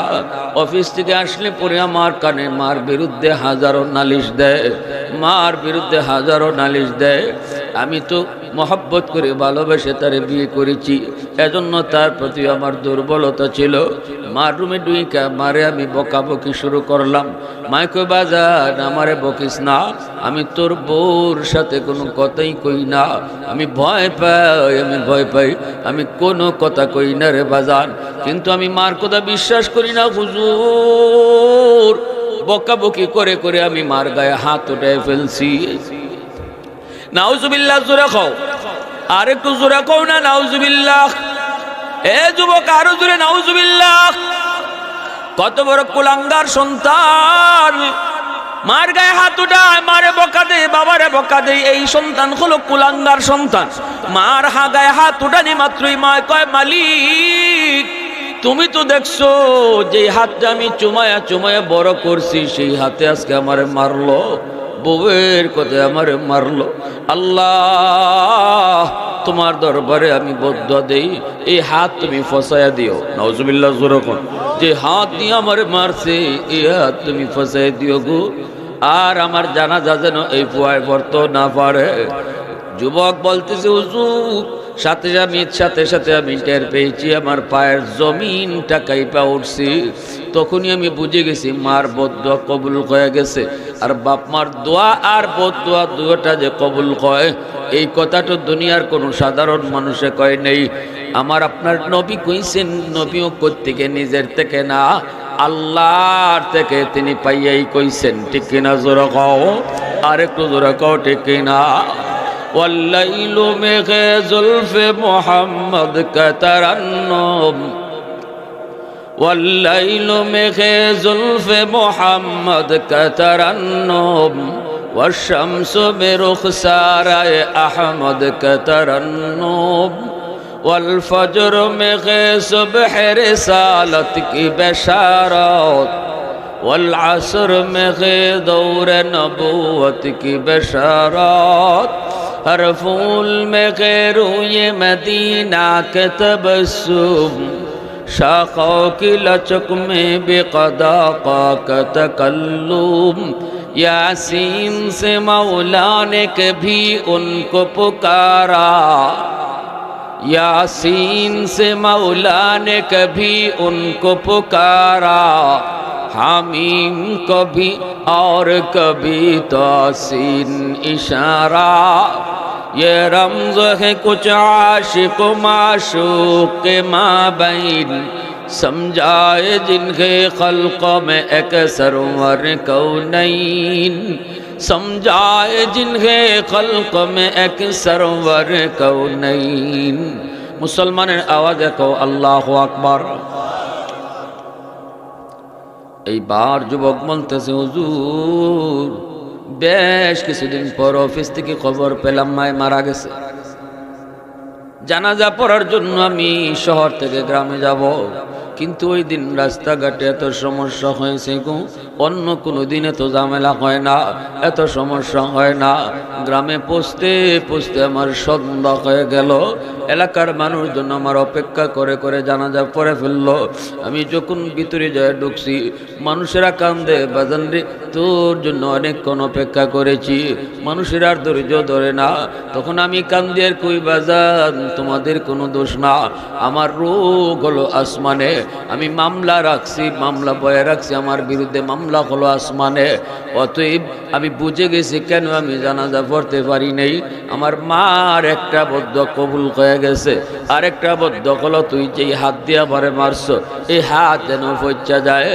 Speaker 1: অফিস থেকে আসলে পরে আমার কানে মার বিরুদ্ধে হাজারো নালিশ দেয়, মার বিরুদ্ধে হাজারো নালিশ দেয়। আমি তো মহব্বত করে ভালোবেসে তারে বিয়ে করেছি, এজন্য তার প্রতি আমার দুর্বলতা ছিল। মার রুমে ডুইকা মারে আমি বকাবকি শুরু করলাম। মাইকো বাজার, আমারে বকিস না, আমি তোর বউর সাথে কোনো কথাই কই না, আমি ভয় পাই, আমি ভয় পাই, আমি কোনো কথা কই না রে বাজান। কিন্তু আমি মার কথা বিশ্বাস করি না হুজুর। বকাবকি করে করে আমি মার গায়ে হাত উঠে ফেলছি। নাউজুবিল্লাহ, জোরে খাও, আর একটু জোরে খাও না নাউজুবিল্লাহ। এ যুবক, আরো জোরে নাউজুবিল্লাহ। কত বড় কুলাঙ্গার সন্তান, মার গায়ে হাত উঠায়, মারে বকা দেয়, বাবারে বকা দেয়। এই সন্তান হলো কুলাঙ্গার সন্তান। মার গায়ে হাত উঠানি মাত্রই মা কয়, মালিক তুমি তো দেখছো যে হাতটা আমি চুমায়া চুমায়া বড় করছি, সেই হাতে আজকে আমারে মারলো, বউয়ের কথায় আমারে মারলো। আল্লাহ, তোমার দরবারে আমি বদদুয়া দেই, এই হাত তুমি ফসায়া দিও। নাউজুবিল্লাহ, জোরকন, যে হাত দিয়ে আমারে মারছে এই হাত তুমি ফসায়া দিও গো। আর আমার জানাজা যেন এই ফুয়ায় পড়তে না পারে। যুবক বলতেছে, হুজুর, সাথে সাথে আমি টের পেয়েছি আমার পায়ের জমিনটা কাইপা উঠছি। তখনই আমি বুঝে গেছি মার বদদুয়া কবুল হয়ে গেছে। আর বাপ মার দোয়া আর বদদুয়া দুটোটা যে কবুল হয়, এই কথাটা দুনিয়ার কোনো সাধারণ মানুষে কয় নেই। আমার আপনার নবী কইছেন, নবীও কোত্থেকে নিজের থেকে না, আল্লাহর থেকে তিনি পাইয়াই কইছেন। ঠিক কিনা? জোরে কও, আর একটু জোরে কও, ঠিক কিনা? والليل में जुल्फ मोहम्मद का तरन्नुम, والليل में जुल्फ मोहम्मद का तरन्नुम, والشمس में रुखसार अहमद का तरन्नुम, والفجر में सुबह रिसालत की बशारत, والعصر में दौर नबूवत की बशारत, हर फूल में रूए मदीना के तबस्सुम, शाखों की लचक में बेक़दा का तकल्लुम, यासीन से मौला ने कभी उनको पुकारा, यासीन से मौला ने कभी उनको पुकारा, हामीम कभी और कभी तासीन इशारा, ये रमज़ है कुछ आशिक माशूक के माबैन, समझाए जिनके खल्क़ में एक सरवर कौनैन, समझाए जिनके खल्क़ में एक सरवर कौनैन। मुसलमाনের आवाज़ कहो अल्लाहु আকবার। এইবার যুবক বলতেছে, হুজুর, বেশ কিছুদিন পর অফিস থেকে খবর পেলাম মায় মারা গেছে। জানাজা পড়ার জন্য আমি শহর থেকে গ্রামে যাব, কিন্তু ওই দিন রাস্তাঘাটে এত সমস্যা হয়েছে গো, অন্য কোনো দিন এত ঝামেলা হয় না, এত সমস্যা হয় না। গ্রামে পৌঁছতে পৌঁছতে আমার সন্ধ্যা হয়ে গেল। এলাকার মানুষজন আমার অপেক্ষা করে করে জানাজা পড়ে ফেললো। আমি যখন ভিতরে যায় ঢুকছি, মানুষেরা কান্দে, বাজান রে তোর জন্য অনেকক্ষণ অপেক্ষা করেছি, মানুষের আর ধৈর্য ধরে না। তখন আমি কান্দি আর কই, বাজান তোমাদের কোনো দোষ না, আমার রোগ হলো আসমানে, আমি মামলা রাখছি, মামলা বয়ে রাখছি, আমার বিরুদ্ধে মামলা হলো আসমানে। অতএব আমি বুঝে গেছি কেন আমি জানাজা পড়তে পারি নাই। আমার মার একটা বদ্ধ কবুল হয়ে গেছে, আরেকটা বদ্ধ হলো তুই যেই হাত দিয়ে আমারে মারছো, এই হাত যেন পচা যায়।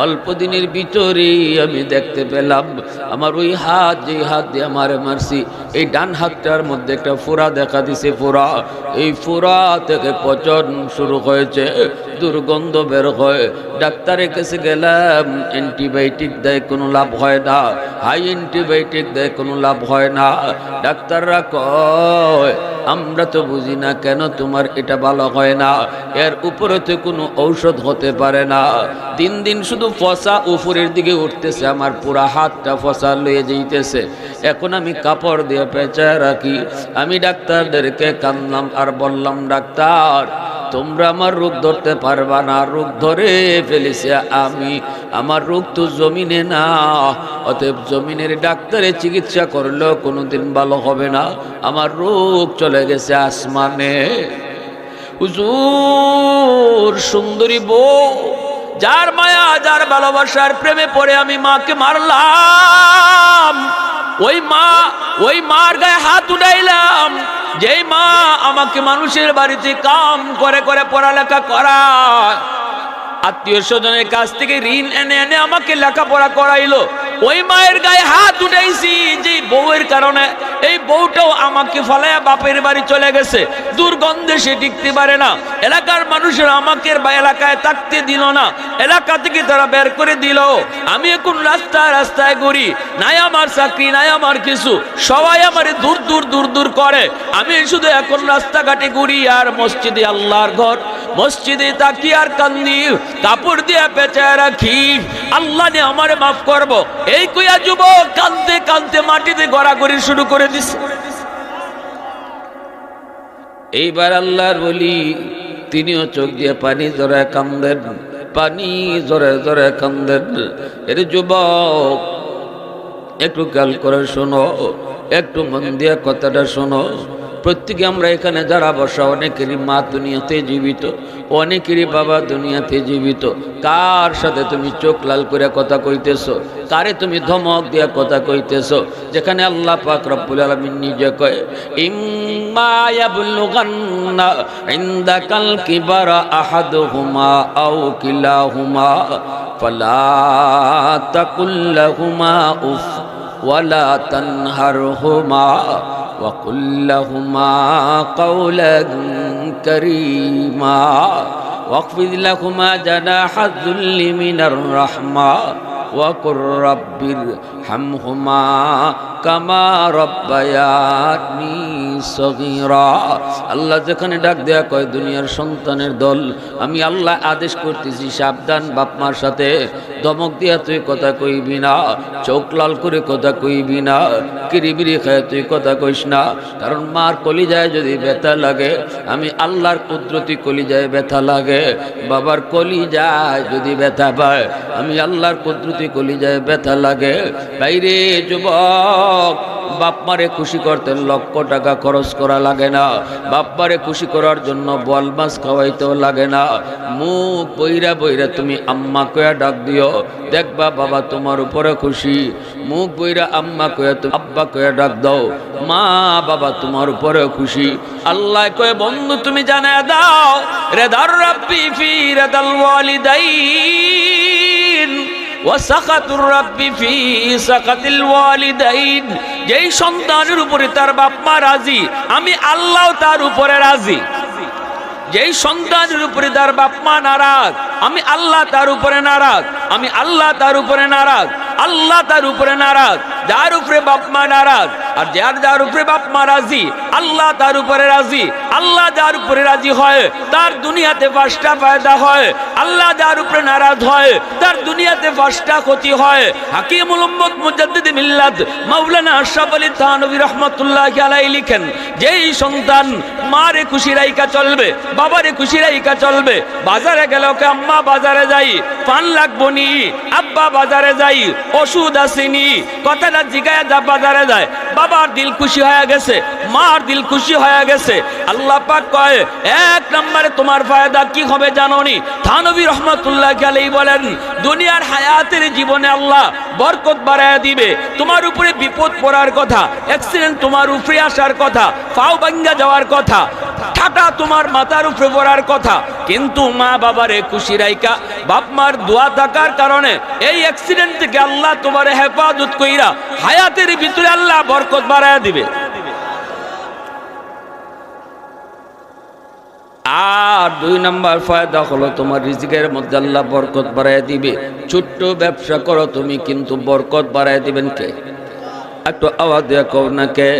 Speaker 1: অল্প দিনের ভিতরেই আমি দেখতে পেলাম আমার ওই হাত, যেই হাত দিয়ে আমারে মারছি, এই ডান হাতটার মধ্যে একটা ফোড়া দেখা দিছে। ফোড়া, এই ফোড়া থেকে পচন শুরু হয়েছে, দুর্গন্ধ বের হয়। ডাক্তারের কাছে গেলাম, অ্যান্টিবায়োটিক দেয়, কোনো লাভ হয় না, হাই অ্যান্টিবায়োটিক দেয়, কোনো লাভ হয় না। ডাক্তাররা কয় আমরা তো বুঝি না কেন তোমার এটা ভালো হয় না, এর উপরে তো কোনো ঔষধ হতে পারে না। দিন দিন শুধু ফসা উপরের দিকে উঠতেছে, আমার পুরা হাতটা ফসা লয়ে যাইতেছে। এখন আমি কাপড় দিয়ে পেঁচায় রাখি। আমি ডাক্তারদেরকে কাঁদলাম আর বললাম, ডাক্তার তোমরা আমার রোগ ধরতে পারবা না, রোগ ধরে ফেলেছে আমি, আমার রোগ তো জমিনে না, অতএব জমিনের ডাক্তারে চিকিৎসা করলেও কোনোদিন ভালো হবে না, আমার রোগ চলে গেছে আসমানে। হুজুর, সুন্দরী বউ, যার মায়া যার ভালোবাসার প্রেমে পড়ে আমি মাকে মারলাম, ওই মার গায়ে হাত উঠাইলাম, যেই মা আমাকে মানুষের বাড়িতে কাম করে করে পড়ালেখা করায়, আত্মীয় স্বজনের কাছ থেকে ঋণ এনে এনে আমাকে লেখাপড়া করাইলো, ওই মায়ের গায়ে হাত উঠাইছি যে বউয়ের কারণে এই বউটাও আমাকে ফলায়া বাপের বাড়ি চলে গেছে, দুর্গন্ধে সে টিকতে পারে না। এলাকার মানুষের আমাকে এলাকায় থাকতে দিল না, এলাকা থেকে তারা বের করে দিল। আমি এখন রাস্তায় রাস্তায় ঘুরি, নাই আমার চাকরি, নাই আমার কিছু, সবাই আমার দূর দূর দূর দূর করে। আমি শুধু এখন রাস্তাঘাটে ঘুরি আর মসজিদে, আল্লাহর ঘর মসজিদে তাকি আর কান্দি, কাপড় দিয়ে পেঁচায় রাখি, আল্লাহ নিয়ে আমারে মাফ করবো। এই কইয়া যুবক কাঁদতে কাঁদতে মাটিতে গড়াগড়ি শুরু করে দিছে। এইবার আল্লাহর বলি, তিনিও চোখ দিয়ে পানি জড়ায় কান্দেন, পানি জড়ে জড়ে কান্দেন। এর যুবক একটু খেয়াল করে শোনো, একটু মন দিয়ে কথাটা শোনো। প্রত্যেকে আমরা এখানে যারা বসা, অনেকেরই মা দুনিয়াতে জীবিত, অনেকেরই বাবা দুনিয়াতে জীবিত। কার সাথে তুমি চোখ লাল করে কথা কইতেছো, কারে তুমি ধমক দিয়া কথা কইতেছো, যেখানে আল্লাহ পাক রব্বুল আলামিন নিজে কয়, ইম্মা ইয়াবলুগান্না ইনদাকাল কিবারা আহাদুহুমা আও কিলাহুমা ফালা তাকুল লাহুমা উফ ওয়ালা তানহারহুমা وقل لهما قولا كريما واخفض لهما جناح الذل من الرحمة وقل رب ارحمهما كما ربياني صغيرا। আল্লাহ যেখানে ডাক দেয়া কয় দুনিয়ার সন্তানের দল, আমি আল্লাহ আদেশ করতেছি সাবধান, বাপ মার সাথে ধমক দিয়া তুই কথা কইবি না, চোখ লাল করে কথা কইবি না, কিরিবিরি খায় তুই কথা কইস না। কারণ মার কলিজায় যদি ব্যথা লাগে, আমি আল্লাহর কুদরতি কলিজায় ব্যথা লাগে। বাবার কলিজায় যদি ব্যথা পায়, আমি আল্লাহর কুদরতি কলিজায় ব্যথা লাগে। বাইরে যুবক, বাপ মারে খুশি করতে লক্ষ টাকা খরচ করা লাগে না, বাপ মারে খুশি করার জন্য বল মাছ খাওয়াইতেও লাগে না। মুখ বইরা বইরা তুমি আম্মা কয়া ডাক দিও, দেখবা বাবা তোমার উপরে খুশি। মুখ বইরা আম্মা কয়া তুমি আব্বা কয়া ডাক দাও, মা বাবা তোমার উপরে খুশি। আল্লাহ কয়ে বন্ধু তুমি জানায় দাও, রেদার রাব্বি ফি রেদাল ওয়ালিদাইন ওয়া সাখাতুর রাব্বি ফি সাখাতিল ওয়ালিদাইন। যেই সন্তানের উপরে তার বাপ মা রাজি, আমি আল্লাহ তার উপরে রাজি। যেই সন্তানের উপরে তার বাপ মা নারাজ, আমি আল্লাহ তার উপরে নারাজ, আমি আল্লাহ তার উপরে নারাজ, আল্লাহ তার উপরে নারাজ। যার উপরে বাপ মা নারাজ, আর যার যার উপরে বাপ মা রাজি আল্লাহ তার উপরে রাজি। আল্লাহ যার উপরে রাজি হয় তার দুনিয়াতে 5টা ফায়দা হয়, আল্লাহ যার উপরে নারাজ হয় তার দুনিয়াতে 5টা ক্ষতি হয়। হাকিমুল উম্মত মুজাদ্দিদ মিল্লাত মাওলানা আশরাফ আলী থানভী রাহমাতুল্লাহি আলাইহি লিখেন, যেই সন্তান মারে খুশি রাইকা চলবে, বাবারে খুশি রাইকা চলবে, বাজারে গেল কে আম্মা বাজারে যাই, পান লাগবো নি, আব্বা বাজারে যাই, ওষুধ আসেনি, কথাটা জিগায়া যা বাজারে যায়, বাবার দিল খুশি হয়ে গেছে, মার দিল খুশি হয়ে গেছে। আল্লাহ পাক কয় 1 নম্বরে তোমার ফায়দা কি হবে জানোনি? থানভী রাহমাতুল্লাহি আলাইহি বলেন, দুনিয়ার হায়াতের জীবনে আল্লাহ বরকত বাড়ায় দিবে। তোমার উপরে বিপদ পড়ার কথা, অ্যাক্সিডেন্ট তোমার উপরে আসার কথা, পাও ভাঙ্গা যাওয়ার কথা, ঠাটা তোমার মাথার উপরে পড়ার কথা, কিন্তু মা বাবারে খুশি রাইকা বাপ মার দোয়া থাকার কারণে এই অ্যাক্সিডেন্ট থেকে আল্লাহ তোমার হেফাজত কইরা হায়াতের ভিতরে আল্লাহ বরকত বাড়ায় দিবে। আর 2 নম্বর ফায়দা হলো তোমার রিজিকের মধ্যে আল্লাহ বরকত বাড়ায় দিবে। ছোট্ট ব্যবসা করো তুমি, কিন্তু বরকত বাড়ায় দিবেন কে? একটু আওয়াজ দিয়ে কও না কে?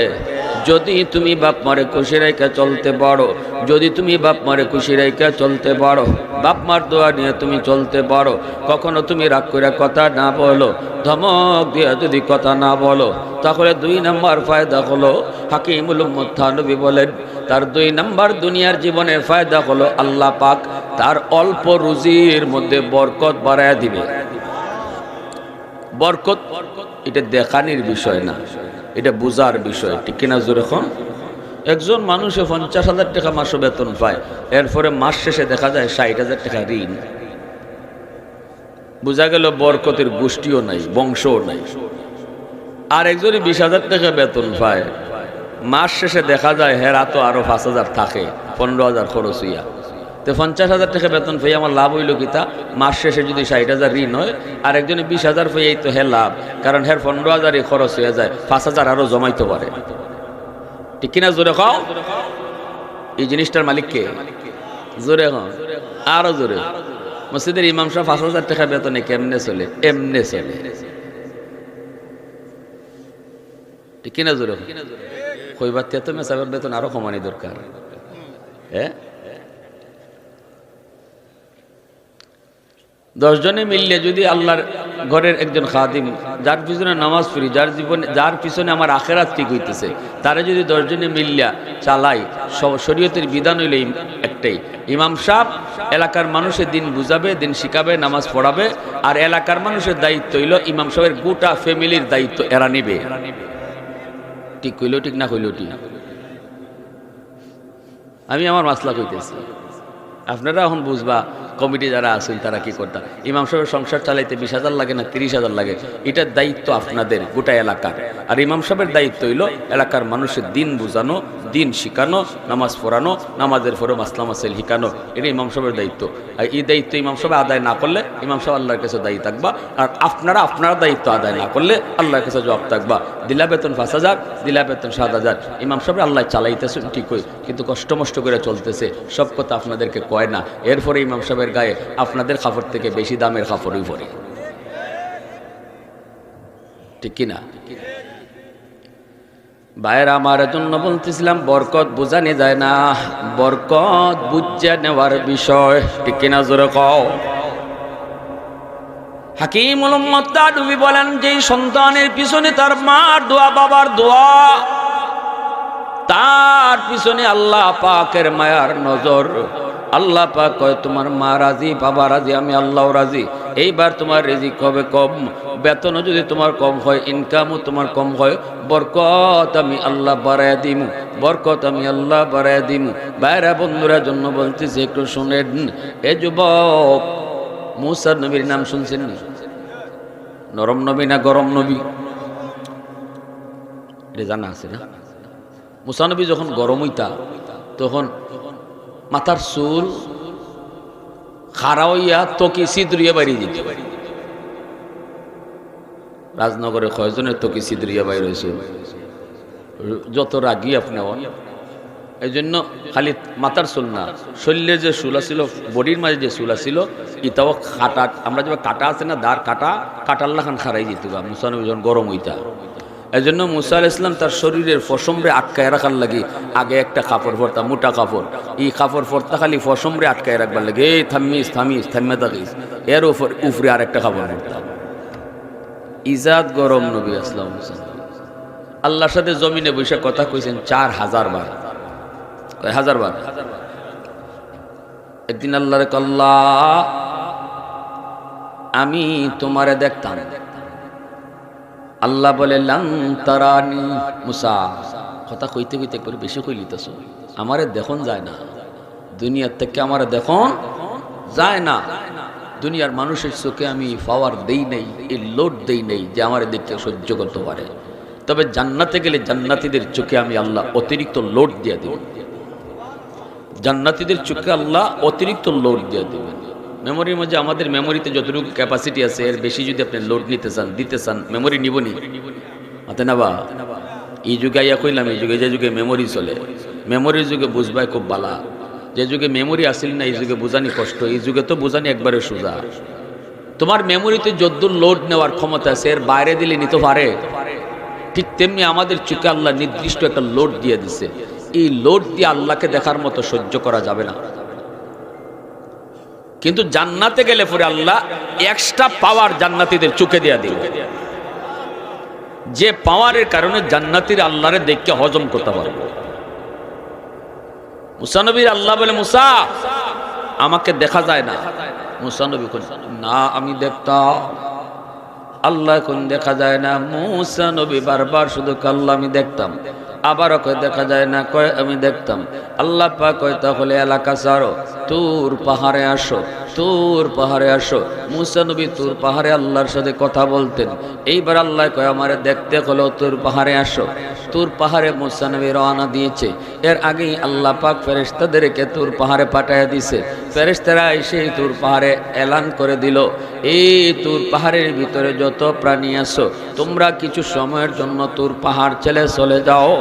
Speaker 1: যদি তুমি বাপ মারে খুশি রেখে চলতে পারো, যদি তুমি বাপ মারে খুশি রেখে চলতে পারো, বাপ মার দোয়া নিয়ে তুমি চলতে পারো, কখনো তুমি রাগ করে কথা না বলো, ধমক দিয়ে যদি কথা না বলো, তাহলে 2 নম্বর ফায়দা হলো, হাকিমুল উম্মত থানভী বলেন, তার 2 নম্বর দুনিয়ার জীবনের ফায়দা হলো আল্লাহ পাক তার অল্প রুজির মধ্যে বরকত বাড়ায় দিবে। বরকত এটা দেখানির বিষয় না, এটা বুঝার বিষয়, ঠিক কিনা জোরে খন? একজন মানুষে 50,000 টাকা মাসে বেতন পায়, এরপরে মাস শেষে দেখা যায় 60,000 টাকা ঋণ। বোঝা গেল বরকতের গোষ্ঠীও নাই, বংশও নাই। আর একজনই 20,000 টাকা বেতন পায়, মাস শেষে দেখা যায় হেরা তো আরো 5,000 থাকে, 15,000 খরচ হইয়া। তো 50,000 টাকা বেতন পেয়ে আমার লাভ হইল কিতা? মাস শেষে যদি 60,000 ঋণ হয়, আর একজনে 20,000 পেয়েই তো হে লাভ, কারণ হের 15,000 খরচ হয়ে যায়, 5,000 আরো জমাইতে পারে, ঠিক কিনা জোরে খাও? এই জিনিসটার মালিক কে? জোরে খাও, আরো জোরে। মসজিদের ইমাম সাহেব 5,000 টাকা বেতনে কেমনে চলে? এমনে চলে, ঠিক কিনা জোরে? কইবার তো মেসাবের বেতন আরো কমানি দরকার। হ্যাঁ, 10 জনে মিললে যদি আল্লাহর ঘরের একজন খাদিম, যার পিছনে নামাজ পড়ি, যার পিছনে আমার আখেরাত ঠিক হইতেছে, তারা যদি 10 জনে মিললা চালাই, শরীয়তের বিধান হইলে একটাই, ইমাম সাহেব এলাকার মানুষের দিন বুঝাবে, দিন শিখাবে, নামাজ পড়াবে, আর এলাকার মানুষের দায়িত্ব হইল ইমাম সাহেবের গোটা ফ্যামিলির দায়িত্ব এরা নিবে। ঠিক কইল ঠিক না কইল ঠিক? আমি আমার মাসলা কইতেছি, আপনারা এখন বুঝবা কমিটি যারা আছেন তারা কি করতা। ইমাম সাহেবের সংসার চালাইতে 20,000 লাগে না 30,000 লাগে, এটার দায়িত্ব আপনাদের গোটা এলাকার। আর ইমাম সাহেবের দায়িত্ব হইল এলাকার মানুষের দিন বুঝানো, দিন শিখানো, নামাজ পড়ানো, নামাজের পরে মাসলা মাসাইল শিখানো, এটা ইমাম সাহেবের দায়িত্ব। আর এই দায়িত্ব ইমাম সাহেব আদায় না করলে ইমাম সাহেব আল্লাহর কাছে দায়ী থাকবা, আর আপনারা দায়িত্ব আদায় না করলে আল্লাহর কাছে জবাব থাকবা। দিলা বেতন 5,000, দিলা বেতন 7,000, ইমাম সাহেব আল্লাহ চালাইতেছেন ঠিকই, কিন্তু কষ্ট মষ্ট করে চলতেছে, সব কথা আপনাদেরকে কয় না। এরপরে ইমাম সাহেবের গায়ে আপনাদের কাপড় থেকে বেশি দামের কাপড়ই পরে, ঠিক কিনা? ভাইয়েরা আমার জন্য বলতেছিলাম, বরকত বোঝানো যায় না, বরকত বুঝে নেওয়ার বিষয়, ঠিক কিনা জোরে কও? হাকিমুল উম্মত তানভী বলেন, যেই সন্তানের পিছনে তার মার দোয়া, বাবার দোয়া, তার পিছনে আল্লাহ পাকের মায়ার নজর। আল্লাহ পাক কয়, তোমার মা রাজি, বাবা রাজি, আমি আল্লাহ রাজি, এইবার তোমার রিজিক হবে কম, বেতনও যদি তোমার কম হয়, ইনকামও তোমার কম হয়, বরকত আমি আল্লাহ বাড়ায় দিমু, বরকত আমি আল্লাহ বাড়ায় দিমু। বাইরা বন্ধুরা জন্য বলতেছি, একটু শুনেন। এ যুবক, মুসা নবীর নাম শুনছেন না? নরম নবী না গরম নবী? এটা জানা আছে না? মুসা নবী যখন গরম হইতা, তখন মাথার চুল খাড়া হইয়া তকি সিদরিয়া বাইরে যেত। রাজনগরে কয়জনের তকি সিদরিয়া বাইরে হয়েছে? যত রাগি আপনি হন। এই জন্য খালি মাথার চুল না, শরীরে যে চুল ছিল, বডির মাঝে যে চুল ছিল, ইটাও কাটা, আমরা যে কাটা আছে না, দাঁড় কাটা, কাটার লাখান খারাই যেত গা মুসা নবী যখন গরম হইতা। এজন্য মুসা আলাইহিস সালাম তার শরীরের ফসমরে আটকায় রাখার লাগি আগে একটা কাপড় পরতা, মোটা কাপড়। এই কাপড় পরতা খালি ফসমরে আটকায় রাখবার লাগে, এই থামিস থামিস থামিয়ে থাকিস, এর উপরে আরেকটা কাপড় পরতা। ইজাদ গরম নবী আসলাম আল্লাহর সাথে জমিনে বসে কথা কইছেন 4000 বার। কয় হাজার বার? একদিন আল্লাহর আল্লাহ আমি তোমারে দেখতাম। আল্লাহ বলে লান তারানি মুসা, কথা কইতে কইতে একবার বেশি কই লিতেছ, আমারে দেখুন যায় না, দুনিয়ার থেকে আমারে দেখুন যায় না। দুনিয়ার মানুষের চোখে আমি পাওয়ার দেই নেই, এই লোড দেই নেই যে আমারে দেখে সহ্য করতে পারে। তবে জান্নাতে গেলে জান্নাতীদের চোখে আমি আল্লাহ অতিরিক্ত লোড দিয়ে দেব। জান্নাতীদের চোখে আল্লাহ অতিরিক্ত লোড দিয়ে দেবেন। মেমোরির মধ্যে আমাদের মেমোরিতে যতটুকু ক্যাপাসিটি আছে এর বেশি যদি আপনি লোড নিতে চান, দিতে চান, মেমোরি নিবনি হাতে না বা। এই যুগে আইয়া কইলাম, এই যুগে যে যুগে মেমোরি চলে, মেমোরির যুগে বুঝবাই খুব বালা। যে যুগে মেমোরি আসিল না এই যুগে বোঝানি কষ্ট, এই যুগে তো বোঝানি একবারে সোজা। তোমার মেমোরিতে যদ্দূর লোড নেওয়ার ক্ষমতা আছে এর বাইরে দিলে নিতে পারে। ঠিক তেমনি আমাদের চোখে আল্লাহ নির্দিষ্ট একটা লোড দিয়ে দিছে, এই লোড দিয়ে আল্লাহকে দেখার মতো সহ্য করা যাবে না। কিন্তু জান্নাতে গেলে পরে আল্লাহ এক্সট্রা পাওয়ার জান্নাতীদের চোখে দিয়ে দিল, যে পাওয়ারের কারণে জান্নাতীর আল্লাহরে দেখে হজম করতে পারবে। মুসা নবীর আল্লাহ বলে মুসা আমাকে দেখা যায় না। মুসা নবী না আমি দেখতাম। আল্লাহ কোন দেখা যায় না। মুসা নবী বারবার শুধু আল্লাহ আমি দেখতাম, আবারও কয় দেখা যায় না, কয় আমি দেখতাম। আল্লাহ পাক কয় তাহলে এলাকা ছাড়ো, তুর পাহাড়ে আসো, তুর পাহাড়ে আসো। মুসা নবী তুর পাহাড়ে আল্লাহর সাথে কথা বলতেন। এইবার আল্লাহ কয় আমারে দেখতে হলো তুর পাহাড়ে আসো। তুর পাহাড়ে মুসা নবী রওনা দিয়েছে। এর আগেই আল্লাহ পাক ফেরেশতাদেরকে তুর পাহাড়ে পাঠাইয়া দিছে। ফেরেশতারা এসে তুর পাহাড়ে এলান করে দিল, এই তুর পাহাড়ের ভিতরে যত প্রাণী আছো তোমরা কিছু সময়ের জন্য তুর পাহাড় ছেড়ে চলে যাও।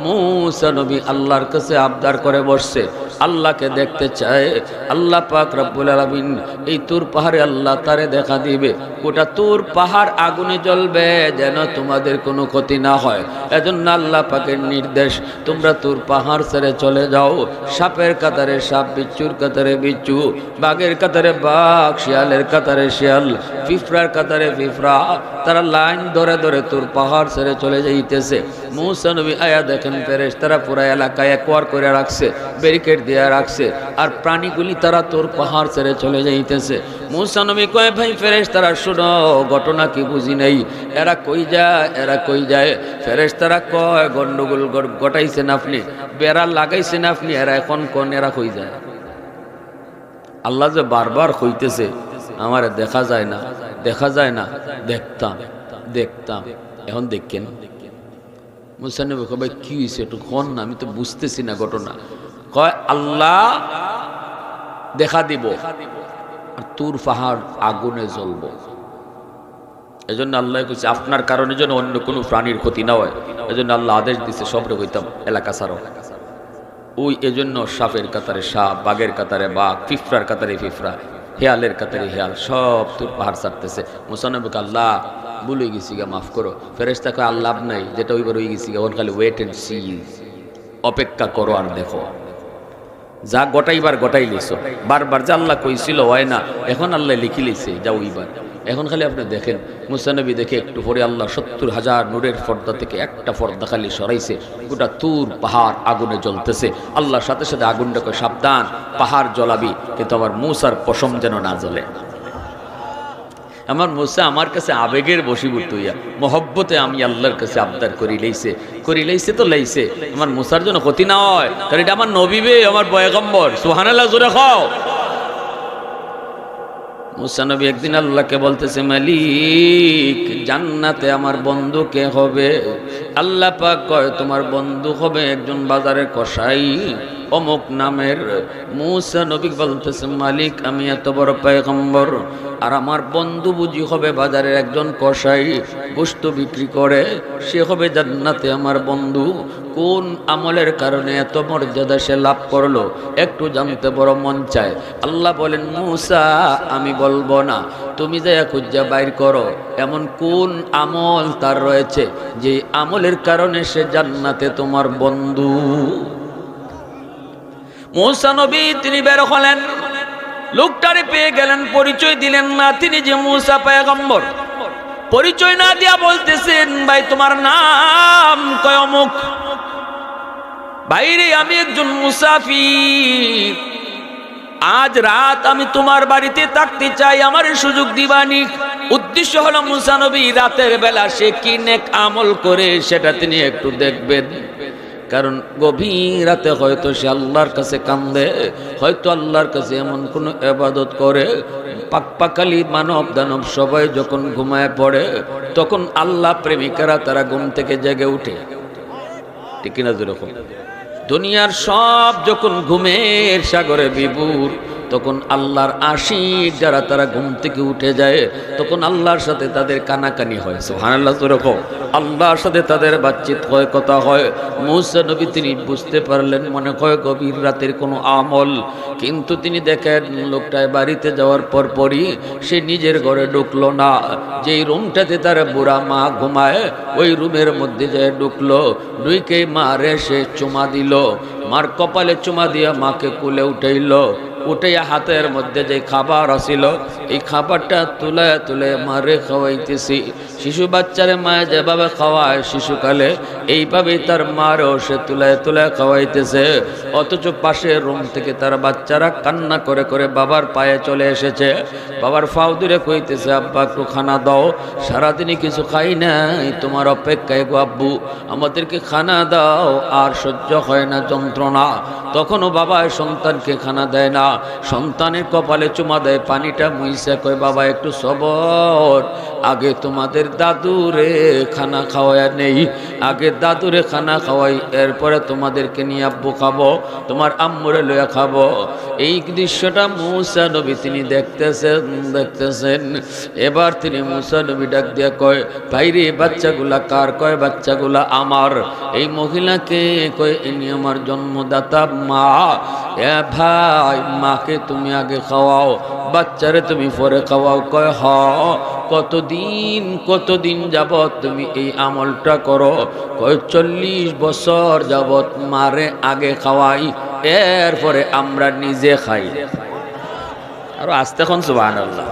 Speaker 1: মুসা নবী আল্লাহর কাছে আবদার করে বসছে, আল্লাহকে দেখতে চায়। আল্লাহ পাক রব্বুল আলামিন এই তুর পাহাড়ে আল্লাহ তারে দেখা দিবে। গোটা তুর পাহাড় আগুনে জ্বলবে যেন তোমাদের কোনো ক্ষতি না হয়। এজন্য আল্লাহ পাকের নির্দেশ, তোমরা তুর পাহাড় ছেড়ে চলে যাও। সাপের কাতারে সাপ, বিচ্ছুর কাতারে বিচ্ছু, বাঘের কাতারে বাঘ, শিয়ালের কাতারে শিয়াল, পিঁপড়ার কাতারে পিঁপড়া, তারা লাইন ধরে ধরে তুর পাহাড় ছেড়ে চলে যাইতেছে। মুসা নবী আয়া দেখেন ফেরেশতারা পুরা এলাকায় একবার করে রাখছে, ব্যারিকেড দিয়ে রাখছে, আর প্রাণীগুলি তারা তোর পাহাড় ছেড়ে চলে যাইতেছে। মুসা নবী কয় ভাই ফেরেশতারা শোনো, ঘটনা কি বুঝি নেই, এরা কই যায়, এরা কই যায়। ফেরেশতারা কয় গন্ডগোল ঘটাইছেন আপনি, বেড়া লাগাইছেন আপনি, এরা এখন কোন এরা কই যায়। আল্লাহ যে বারবার কইতেছে আমার দেখা যায় না, দেখা যায় না, দেখতাম দেখতাম, এখন দেখেন। মুসা নবী কয় ভাই কি হয়েছে একটু কোন না, আমি তো বুঝতেছি না ঘটনা। কয় আল্লাহ দেখা দিব আর তুর পাহাড় আগুনে জ্বলব। এজন্য আল্লাহ কইছে আপনার কারণে যেন অন্য কোনো প্রাণীর ক্ষতি না হয়, এজন্য আল্লাহ আদেশ দিছে সবরে কইতাম এলাকা ছাড়ো। ওই এজন্য সাপের কাতারে সাপ, বাঘের কাতারে বাঘ, পিঁপড়ার কাতারে পিঁপড়া, হেয়ালের কাতারে হেয়াল, সব তুর পাহাড় ছাড়তেছে। মুসা নবী কয় আল্লাহ ভুলে গেছি গা, মাফ করো। ফেরেশতা কয় আর লাভ নাই, যেটা ওইবার হয়ে গেছি গা, ওর খালি ওয়েট এন্ড সি, অপেক্ষা করো আর দেখো। যা গটাইবার গটাই লিছো, বারবার যা আল্লাহ কইছিল হয় না, এখন আল্লাহ লিখি লিছে যাও ওইবার। এখন খালি আপনি দেখেন মুসা নবী দেখে একটু পরে আল্লাহ 70,000 নূরের পর্দা থেকে একটা পর্দা খালি সরাইছে, গোটা তুর পাহাড় আগুনে জ্বলতেছে। আল্লাহর সাথে সাথে আগুনটা কয় সাবধান, পাহাড় জ্বলাবি কিন্তু আমার মুসার পশম যেন না জ্বলে। আমার মুসা আমার কাছে আবেগের বশীভূত হইয়া মহব্বতে আমি আল্লাহর কাছে আবদার করি লাইছে তো লাইছে, আমার মুসার জন্য ক্ষতি না হয়, কারণ এটা আমার নবীবে, আমার পয়গম্বর। সুবহানাল্লাহ জোরে খাও। মুসা নবী একদিন আল্লাহকে বলতেছে মালিক জান্নাতে আমার বন্ধু কে হবে? আল্লাহ পাক কয় তোমার বন্ধু হবে একজন বাজারের কসাই, অমুক নামের মূসা নবী বলতেছে, মালিক আমি এত বড় পয়গম্বর, আর আমার বন্ধু বুঝি হবে বাজারের একজন কসাই, গোশত বিক্রি করে, সে হবে জান্নাতে আমার বন্ধু। কোন আমলের কারণে এত মর্যাদা সে লাভ করলো একটু জানতে বড় মন চায়। আল্লাহ বলেন, মূসা আমি বলবো না, তুমি যা খুঁজা বাইর করো এমন কোন আমল তার রয়েছে যে আমলের কারণে সে জান্নাতে তোমার বন্ধু। মূসা নবী তিনি বের হলেন, লোকটারে পেয়ে গেলেন, পরিচয় দিলেন না তিনি যে মূসা পয়গম্বর। পরিচয় না দিয়া বলতেছেন, ভাই তোমার নাম কয় অমুক। ভাইরে আমি একজন মুসাফির, আজ রাত আমি তোমার বাড়িতে থাকতে চাই, আমার সুযোগ দিবানি। উদ্দেশ্য হলো মূসা নবী রাতের বেলা সে কি নেক আমল করে সেটা তিনি একটু দেখবেন। কারণ গভীর রাতে হয়তো সে আল্লাহর কাছে কান্দে, হয়তো আল্লাহর কাছে এমন কোনো ইবাদত করে, পাকপাকালি মানব দানব সবাই যখন ঘুমায় পড়ে তখন আল্লাহ প্রেমিকারা তারা ঘুম থেকে জেগে উঠে, ঠিক কিনা? যেরকম দুনিয়ার সব যখন ঘুমের সাগরে বিভোর, তখন আল্লাহর আশিক যারা তারা ঘুম থেকে উঠে যায়, তখন আল্লাহর সাথে তাদের কানাকানি হয়। সুবহানাল্লাহ। যেরকম আল্লাহর সাথে তাদের বাতচিত হয়, কথা হয়। মূসা নবী তিনি বুঝতে পারলেন মনে হয় গভীর রাতের কোনো আমল, কিন্তু তিনি দেখেন লোকটায় বাড়িতে যাওয়ার পরই সে নিজের ঘরে ঢুকলো না। যেই রুমটাতে তার বুড়া মা ঘুমায় ওই রুমের মধ্যে যায় ঢুকলো, ঢুকে মারে সে চুমা দিল, মার কপালে চুমা দিয়া মাকে কুলে উঠাইল, উঠাইয়া হাতের মধ্যে যে খাবার আসিল এই খাবারটা তুলে তুলে মারে খাওয়াইতেছি। শিশু বাচ্চারে মায়ে যেভাবে খাওয়ায় শিশুকালে, এইভাবেই তার মারও সে তুলে তুলে খাওয়াইতেছে। অথচ পাশের রুম থেকে তার বাচ্চারা কান্না করে করে বাবার পায়ে চলে এসেছে, বাবার ফাও দূরে কইতেছে, আব্বা একটু খানা দাও, সারাদিনই কিছু খাই নাই, তোমার অপেক্ষায় গো আব্বু, আমাদেরকে খানা দাও, আর সহ্য হয় না যন্ত্রণা। তখনও বাবা সন্তানকে খানা দেয় না, সন্তানের কপালে চুমা দেয়, পানিটা মুইসা কয়, বাবা একটু সবর, আগে তোমাদের দাদুরে খানা খাওয়ায় নেই, আগে দাদুরে খানা খাওয়াই, এরপরে তোমাদেরকে নিয়ে আব্বু খাবো, তোমার আম্মুরে লইয়া খাবো। এই দৃশ্যটা মূসা নবী তিনি দেখতেছেন। এবার তিনি মূসা নবী ডাক দিয়া কয়, ভাইরে বাচ্চাগুলা কার? কয় বাচ্চাগুলা আমার। এই মহিলাকে কয়, ইনি আমার জন্মদাতা মা। এ ভাই, মাকে তুমি আগে খাওয়াও, বাচ্চারে তুমি পরে খাওয়াও। কয় হ। কতদিন যাবত তুমি এই আমলটা করো? কয় 40 বছর যাবত মারে আগে খাওয়াই, এরপরে আমরা নিজে খাই। আরো আস্তে এখন সুবহানাল্লাহ,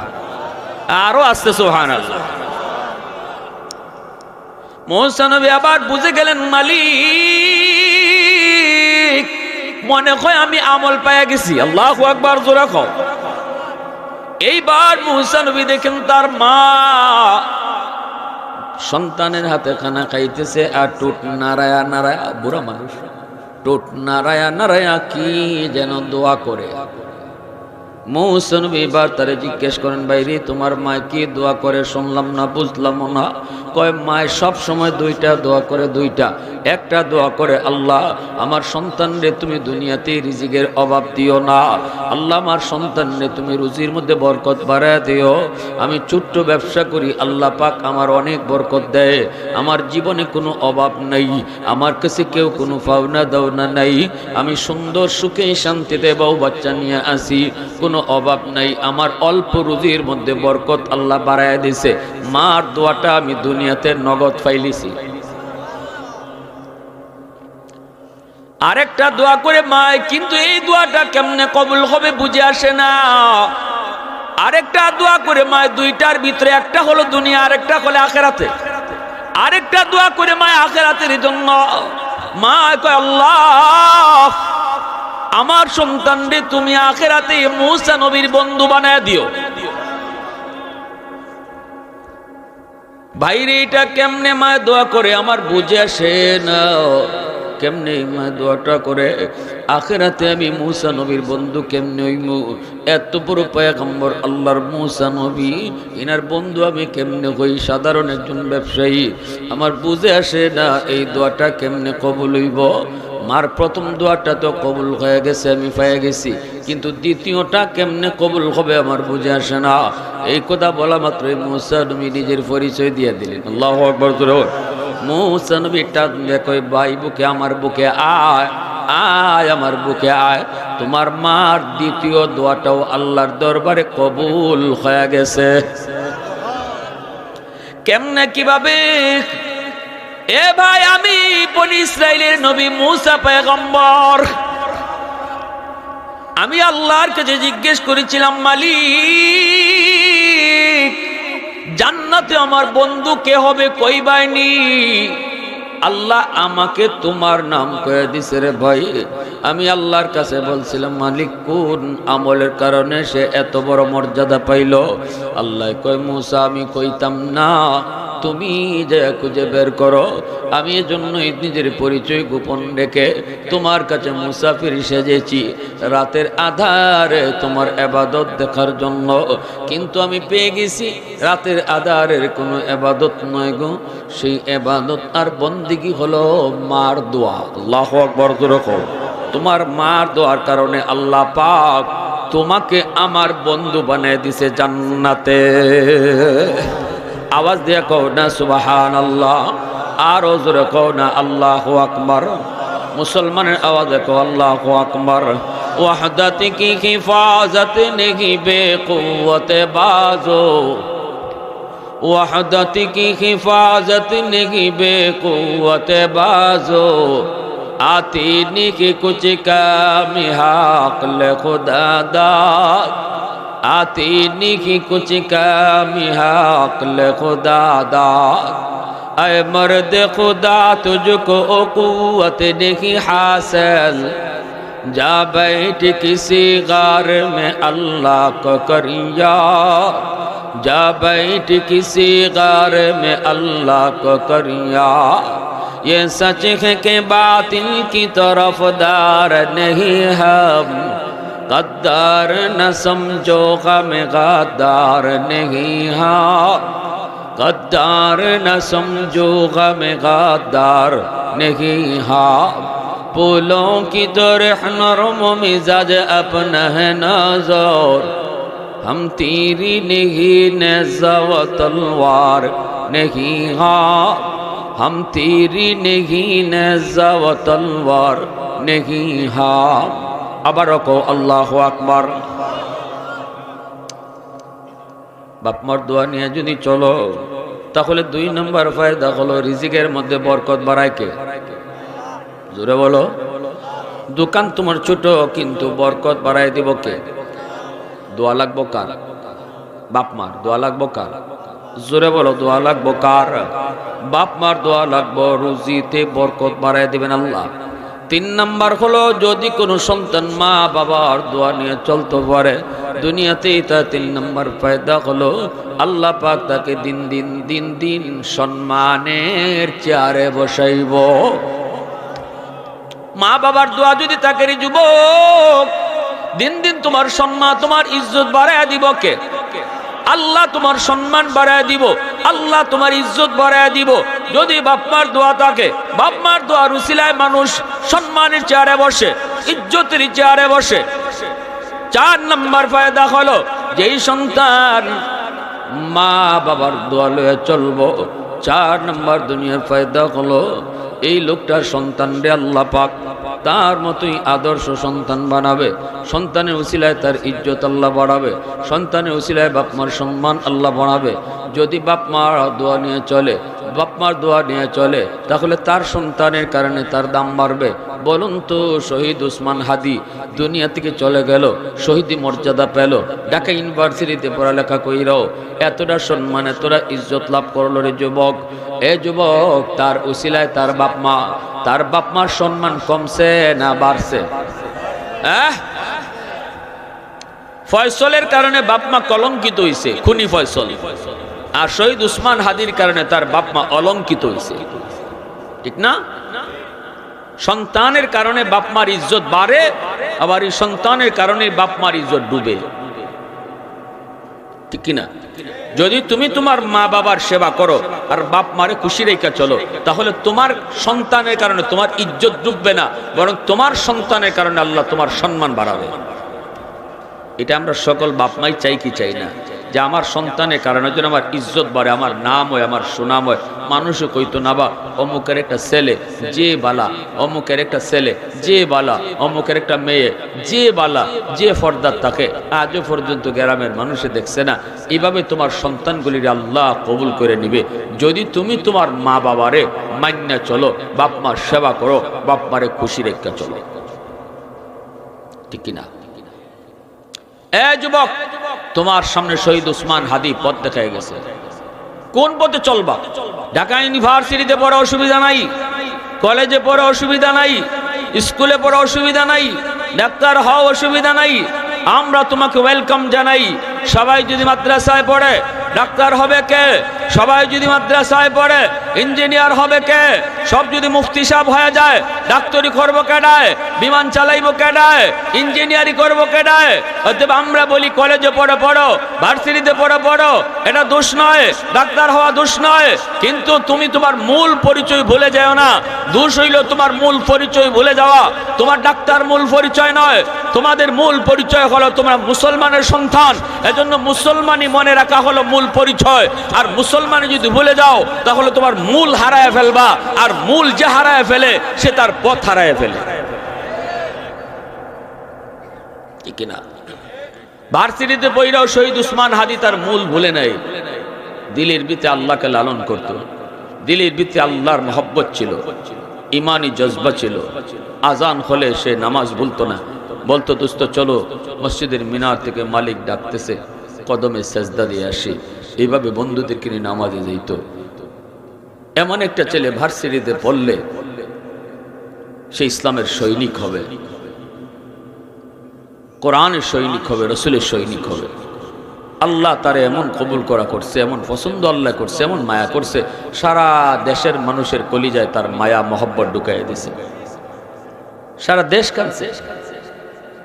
Speaker 1: আরো আস্তে সুবহানাল্লাহ। মূসা নবী আবার বুঝে গেলেন মালিক মনে হয় আমি আমল পাইয়া গেছি। আল্লাহু আকবার, জোরে কও। এইবার মূসা নবী দেখেন তার মা সন্তানের হাতে খানা খাইতেছে, আর টুট নারায়া নারায়া, বুড়া মানুষ, টুট নারায়া নারায়া কি যেন দোয়া করে। মূসা নবী এবার তারে জিজ্ঞেস করেন, ভাইরে তোমার মা কি দোয়া করে? শুনলাম না, বুঝলাম না। কয় মায় সব সময় দুইটা দোয়া করে, দুইটা। একটা দোয়া করে, আল্লাহ আমার সন্তানরে তুমি দুনিয়াতে রিজিকের অভাব দিও না, আল্লাহ আমার সন্তানরে তুমি রুজির মধ্যে বরকত বাড়ায় দিও। আমি ছোট্ট ব্যবসা করি, আল্লাহ পাক আমার অনেক বরকত দেয়, আমার জীবনে কোনো অভাব নেই, আমার কাছে কেউ কোনো পাওনা দাওনা নাই, আমি সুন্দর সুখে শান্তিতে বউ বাচ্চা নিয়ে আসি, কোনো অভাব নাই, আমার অল্প রুজির মধ্যে বরকত আল্লাহ বাড়ায় দিছে। মার দোয়াটা আমি দুনিয়াতে নগদ পাইলিছি। আরেকটা দোয়া করে মায়, কিন্তু এই দোয়াটা কেমনে কবুল হবে বুঝে আসে না। আরেকটা দোয়া করে মায়, দুইটার ভিতরে একটা হলো দুনিয়া, আরেকটা হলো আখেরাতে। আরেকটা দোয়া করে মায় আখেরাতের জন্য। মা কয়, আল্লাহ আমার সন্তানরে তুমি আখেরাতে মূসা নবীর বন্ধু বানায় দিও। ভাইরে এটা কেমনে মায় দোয়া করে আমার বুঝে আসে না। কেমনে মায় দোয়াটা করে, আখেরাতে আমি মূসা নবীর বন্ধু কেমনে হইমু? এত বড় পয়গম্বর আল্লাহর মূসা নবী, ইনার বন্ধু আমি কেমনে হই? সাধারণ একজন ব্যবসায়ী, আমার বুঝে আসে না এই দোয়াটা কেমনে কবুল হইব। মার প্রথম দোয়াটা তো কবুল হয়ে গেছে, আমি পেয়ে গেছি, কিন্তু দ্বিতীয়টা কেমনে কবুল হবে আমার বুঝে আসে না। এই কথা বলা মাত্রই মুসা নবী নিজের পরিচয় দিয়ে দিলেন। আল্লাহু আকবার। মুসা নবী টান দেখো, ভাই বুকে, আমার বুকে আয়, আয় আমার বুকে আয়। তোমার মার দ্বিতীয় দোয়াটাও আল্লাহর দরবারে কবুল হয়ে গেছে। কেমনে, কিভাবে? এ ভাই, আমি বনি ইসরাইলের নবী মুসা পয়গম্বর, আমি আল্লাহর কাছে জিজ্ঞেস করেছিলাম, মালিক জান্নাতে আমার বন্ধু কে হবে, কই বাইনি? আল্লাহ আমাকে তোমার নাম কয়ে দিছে রে ভাই। আমি আল্লাহর কাছে বলছিলাম, মালিক কোন আমলের কারণে সে এত বড় মর্যাদা পাইল? আল্লাহ কয়, মুসা আমি কইতাম না, তুমি যে খুঁজে বের করো। আমি এজন্যই নিজের পরিচয় গোপন রেখে তোমার কাছে মুসাফির সেজেছি, রাতের আধারে তোমার ইবাদত দেখার জন্য। কিন্তু আমি পেয়ে গেছি রাতের আধারের কোনো ইবাদত নয় গো, সেই ইবাদত আর বন্দেগী হলো মার দোয়া। আল্লাহু আকবার। তোমার মার দোয়ার কারণে আল্লাহ পাক তোমাকে আমার বন্ধু বানিয়ে দিছে জান্নাতে। আওয়াজ দিয়ে কও না সুবহানাল্লাহ, আর জোরে কও না আল্লাহু আকবার। মুসলমানের আওয়াজে কও আল্লাহু আকবার। ওয়াহদাতি কি হিফাজত নেহি বেকুওয়াতে বাজো, ওয়াহদাতি কি হিফাজত নেহি বেকুওয়াতে বাজো, आती निकी कुछ कामी हाक़ल खुदा दाद, आती निकी कुछ कामी हाक़ल खुदा दाद। ऐ मर्द खुदा तुझको क़ुव्वत नहीं हासिल, जा बैठ किसी गार में अल्लाह को करिया, जा बैठ किसी गार में अल्लाह को करिया। ये सच है कि बातिल की तरफदार नहीं हम, गद्दार न समझो गम गद्दार नहीं हम, गद्दार न समझो गम गद्दार नहीं हम। फूलों की तरह नरम मिजाज अपना है नज़र, हम तीरी नहीं नेज़ा व तलवार नहीं हाँ, हम तीरी नहीं नेज़ा व तलवार नहीं हाँ। আবারও কও আল্লাহু আকবার। বাপ মার দোয়া নিয়ে যদি চলো, তাহলে 2 নম্বর ফায়দা হলো রিজিকের মধ্যে বরকত বাড়ায় কে? জোরে বলো। দোকান তোমার ছোট, কিন্তু বরকত বাড়ায় দিব কে? দোয়া লাগবো কার? বাপ মার। দোয়া লাগবো কার? জোরে বলো, দোয়া লাগবো কার? বাপ মার দোয়া লাগবো, রুজিতে বরকত বাড়ায় দিবেন আল্লাহ। 3 নম্বর হলো, যদি কোনো সন্তান মা বাবার দোয়া নিয়ে চলতে পারে দুনিয়াতে, তা 3 নম্বর ফায়দা হলো আল্লাহ পাক তাকে দিন দিন সম্মানের চেয়ারে বসাইব। মা বাবার দোয়া যদি তাকে, যুবক, দিন তোমার সম্মান, তোমার ইজ্জত বাড়ায় দিব কে? আল্লাহ তোমার সম্মান বাড়ায় দিব, আল্লাহ তোমার ইজ্জত বাড়ায় দিব যদি বাপমার দোয়া থাকে। বাপমার দোয়ার উসিলায় মানুষ সম্মানের চেয়ারে বসে, ইজ্জতের চেয়ারে বসে। 4 নম্বর ফায়দা হলো, যেই সন্তান মা বাবার দোয়া লয়ে চলবো, 4 নম্বর দুনিয়ার ফায়দা হলো এই লোকটার সন্তানরে আল্লাহ পাক তার মতোই আদর্শ সন্তান বানাবে। সন্তানের উসিলায় তার ইজ্জত আল্লাহ বাড়াবে, সন্তানের উসিলায় বাপমার সম্মান আল্লাহ বাড়াবে। যদি বাপমার দোয়া নিয়ে চলে, বাপমার দোয়া নিয়ে চলে, তাহলে তার সন্তানের কারণে তার দাম বাড়বে। বলুন তো, শহীদ উসমান হাদি দুনিয়া থেকে চলে গেল, শহীদি মর্যাদা পেল, ঢাকা ইউনিভার্সিটিতে পড়ালেখা কইরাও এতটা সম্মান, এতটা ইজ্জত লাভ করলো রে যুবক। এ যুবক, তার উসিলায় তার বাপমার সম্মান কমছে না বাড়ছে? ফয়সলের কারণে বাপমা কলঙ্কিত হইছে, খুনি ফয়সল। আর শহীদ উসমান হাদির কারণে তার বাপমা অলঙ্কিত হইছে, ঠিক না? সন্তানের কারণে বাপমার ইজ্জত বাড়ে, আবার এই সন্তানের কারণে বাপমার ইজ্জত ডুবে। ঠিক কিনা? যদি তুমি তোমার মা বাবার সেবা করো আর বাপ মারে খুশি রেখে চলো, তাহলে তোমার সন্তানের কারণে তোমার ইজ্জত ডুববে না, বরং তোমার সন্তানের কারণে আল্লাহ তোমার সম্মান বাড়াবে। এটা আমরা সকল বাপ মাই চাই কি চাই না, যে আমার সন্তানের কারণে যেন আমার ইজ্জত বাড়ে, আমার নাম হয়, আমার সুনাম হয়। মানুষও কইতো না বা অমুকের একটা ছেলে যে বালা, অমুকের একটা ছেলে যে বালা, অমুকের একটা মেয়ে যে বালা, যে ফর্দার থাকে। আজও পর্যন্ত গ্রামের মানুষে দেখছে না। এইভাবে তোমার সন্তানগুলির আল্লাহ কবুল করে নিবে যদি তুমি তোমার মা বাবারে মান্যা চলো, বাপ মার সেবা করো, বাপ মারে খুশি রেখা চলো। ঠিক কিনা? যুবক, তোমার সামনে শহীদ উসমান হাদি পথ দেখায় গেছে। কোন পথে চলবা? ঢাকা ইউনিভার্সিটিতে পড়া অসুবিধা নাই, কলেজে পড়া অসুবিধা নাই, স্কুলে পড়া অসুবিধা নাই, ডাক্তার হওয়া অসুবিধা নাই। আমরা তোমাকে ওয়েলকাম জানাই। সবাই যদি মাদ্রাসায় পড়ে ডাক্তার হবে কে? সবাই যদি মাদ্রাসায় পড়ে ইঞ্জিনিয়ার হবে কে? সব যদি মুফতি সাহেব হয়ে যায়, ডাক্তারি করবো কেডায়? বিমান চালাইবো কেডায়? ইঞ্জিনিয়ারি করবো কেডায়? অতএব আমরা বলি কলেজে পড়ো পড়ো, ভার্সিটিতে পড়ো, এটা দোষ নয়, ডাক্তার হওয়া দোষ নয়। কিন্তু তুমি তোমার মূল পরিচয় ভুলে যাও না। দোষ হইল তোমার মূল পরিচয় ভুলে যাওয়া। তোমার ডাক্তার মূল পরিচয় নয়, তোমাদের মূল পরিচয় হলো তোমরা মুসলমানের সন্তান। এজন্য মুসলমানই মনে রাখা হলো মূল পরিচয়। আর মুসলমানি যদি ভুলে যাও তাহলে তোমার মূল হারায় ফেলবা, আর মূল যে হারায় ফেলে সে তার পথ হারায় ফেলে। ঠিক না? ভার্সিটিতে পড়াও শহীদ উসমান হাদি তার মূল ভুলে নাই। দিলের ভিতরে আল্লাহকে লালন করত, দিলের ভিতরে আল্লাহর মহব্বত ছিল, ইমানি জজবা ছিল। আজান হলে সে নামাজ ভুলতো না, বলতো দোস্ত চলো মসজিদের মিনার থেকে মালিক ডাকতেছে, কদমে সেজদা দিয়ে আসি। এইভাবে বন্ধুদেরকে নিয়ে নামাজে যেত। এমন একটা ছেলে ভার্সিটিতে পড়লে সে ইসলামের সৈনিক হবে, কোরআনের সৈনিক হবে, রসুলের সৈনিক হবে। আল্লাহ তারে এমন কবুল করা করছে, এমন পছন্দ আল্লাহ করছে, এমন মায়া করছে, সারা দেশের মানুষের কলিজায় তার মায়া মহব্বত ঢুকাই দিছে। সারা দেশ কাঁদছে,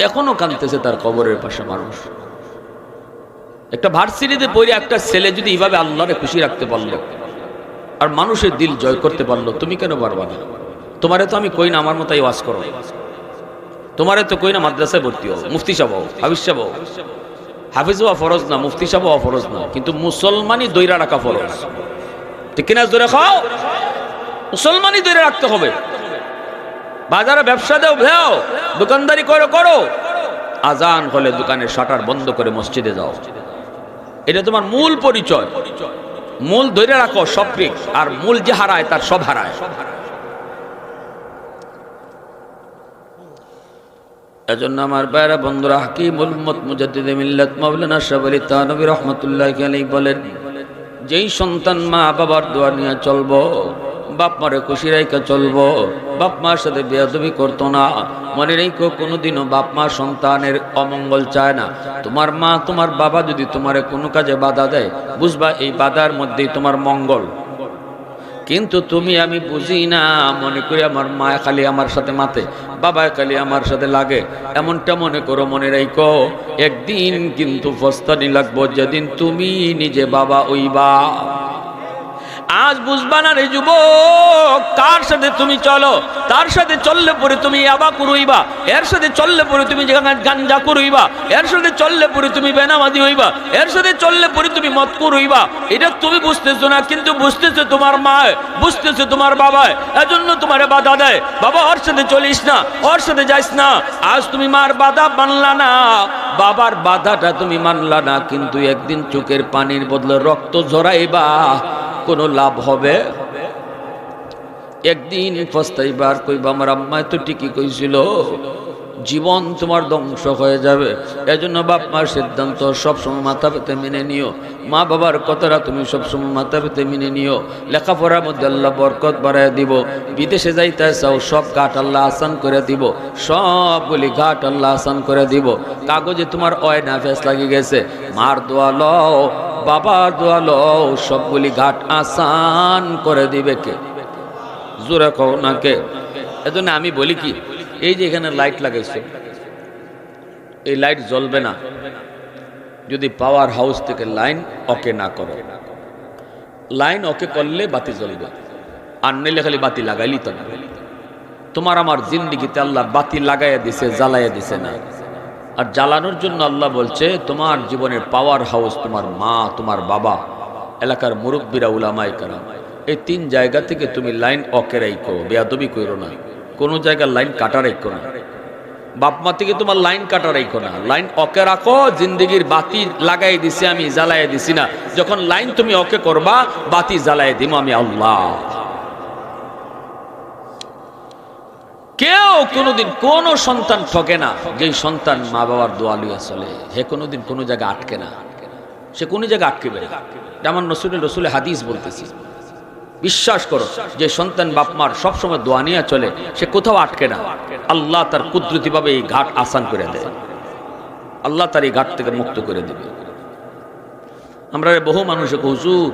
Speaker 1: এখনো কাঁদতেছে তার কবরের পাশে মানুষ। একটা ভার্সিটিতে পড়ে একটা ছেলে যদি এইভাবে আল্লাহরে খুশি রাখতে পারলো আর মানুষের দিল জয় করতে পারলো, তুমি কেন পারবা না? তোমারে তো আমি কই না আমার মতো ওয়াজ করো, তোমারে তো কই না মাদ্রাসায় ভর্তি হও, মুফতি সাহেব হও, হাফিজ সাহেব হও। হাফিজ হওয়া ফরজ না, মুফতি সাহেব হওয়া ফরজ না, কিন্তু মুসলমানই দইরা রাখা ফরজ। ঠিক কিনা? জোরে খাও, মুসলমানই দইরা রাখতে হবে। বাজারে ব্যবসা দেও ভেও, দোকানদারি করো, আজান হলে দোকানের শাটার বন্ধ করে মসজিদে যাও। এটা তোমার মূল পরিচয়। মূল ধরে রাখো সব ঠিক, আর মূল যে হারায় তার সব হারায়। এজন্য আমার বাইরা বন্ধুরা, হাকিমুল উম্মত মুজাদ্দিদে মিল্লাত মাওলানা শাহ আলী থানভী রাহমাতুল্লাহি আলাইহি বলেন, যেই সন্তান মা বাবার দোয়া নিয়ে চলবো, বাপ মারে খুশি রাইখা চলবো, বাপ মার সাথে বেয়াদবি করতো না, মনে রেখো কোনোদিনও বাপ মা সন্তানের অমঙ্গল চায় না। তোমার মা তোমার বাবা যদি তোমারে কোনো কাজে বাধা দেয়, বুঝবা এই বাধার মধ্যেই তোমার মঙ্গল। কিন্তু তুমি আমি বুঝি না, মনে করি আমার মা খালি আমার সাথে মাতে, বাবা খালি আমার সাথে লাগে, এমনটা মনে করো। মনে রাখো একদিন কিন্তু ফস্তানি লাগবো, যেদিন তুমি নিজে বাবা হইবা। আজ বুঝবা না রে যুবক, কার সাথে তুমি চলো, তার সাথে চললে পরে তুমি ইয়াবা করুইবা, এর সাথে চললে পরে তুমি গাঞ্জা করুইবা, এর সাথে চললে পরে তুমি বেনামাজি হইবা, এর সাথে চললে পরে তুমি মদ করুইবা। এটা তুমি বুঝতেছো না, কিন্তু বুঝতেছো তোমার মা, বুঝতেছো তোমার বাবা। এজন্য তোমারে বাধা দেয়, বাবা ওর সাথে চলিস না, ওর সাথে যাইস না। আজ তুমি মার বাধা মানলা না, বাবার বাধাটা তুমি মানলা না, কিন্তু একদিন চোখের পানির বদলে রক্ত ঝরাইবা, কোনো লাভ হবে? একদিন পস্তাইবার, কইবা আমার আম্মা তো ঠিকই কইছিল। জীবন তোমার ধ্বংস হয়ে যাবে। এজন্য বাপ মার সিদ্ধান্ত সবসময় মাথা পেতে মেনে নিও, মা বাবার কথাটা তুমি সবসময় মাথা পেতে মেনে নিও। লেখাপড়ার মধ্যে আল্লাহ বরকত বাড়ায় দিব। বিদেশে যাইতে চাও, সব ঘাট আল্লাহ আসান করে দিব, সবগুলি ঘাট আল্লাহ আসান করে দিব। কাগজে তোমার অয়না ফেস লাগি গেছে, মার দোয়া লও, বাবার দোয়া লও, সবগুলি ঘাট আসান করে দিবে কে? জোরে কও না কে? এজন্য আমি বলি কি, এই যে এখানে লাইট লাগাইছে, এই লাইট জ্বলবে না, যদি পাওয়ার হাউস থেকে লাইন ওকে না করো, লাইন ওকে করলে বাতি জ্বলবে, আর নইলে খালি বাতি লাগাইলি তো না। তোমার আমার জিন্দিগিতে আল্লাহ বাতি লাগাইয়া দিছে, জ্বালাইয়া দিছে না। আর জ্বালানোর জন্য আল্লাহ বলছে তোমার জীবনের পাওয়ার হাউস তোমার মা, তোমার বাবা, এলাকার মুরব্বীরা, উলামায়ে কেরাম, এই 3 জায়গা থেকে তুমি লাইন ওকে রাখো, বেয়াদবি করো না, কোনো জায়গায় লাইন কাটা রাখো না। বাপ মা থেকে তোমার লাইন কাটা রাখো না, লাইন ওকে রাখো। জিন্দিগির বাতি লাগাই দিছি আমি, জ্বালাই দিছি না। যখন লাইন তুমি ওকে করবা, বাতি জ্বালাই দিব আমি আল্লাহ। কেউ কোনোদিন কোন সন্তান ঠকে না, যে সন্তান মা বাবার দোয়া লইয়া চলে, হে কোনোদিন কোনো জায়গায় আটকে না, সে কোনো জায়গায় আটকেবে না। যেমন রসুলের হাদিস বলতেছি, বিশ্বাস করো, যে সন্তান বাপ মার সবসময় দোয়া নিয়ে চলে, সে কোথাও আটকে না। আল্লাহ তার কুদরতি ভাবে এই ঘাট আসান করে দেয়, আল্লাহ তার এই ঘাট থেকে মুক্ত করে দেবে। আমরা বহু মানুষ হুজুর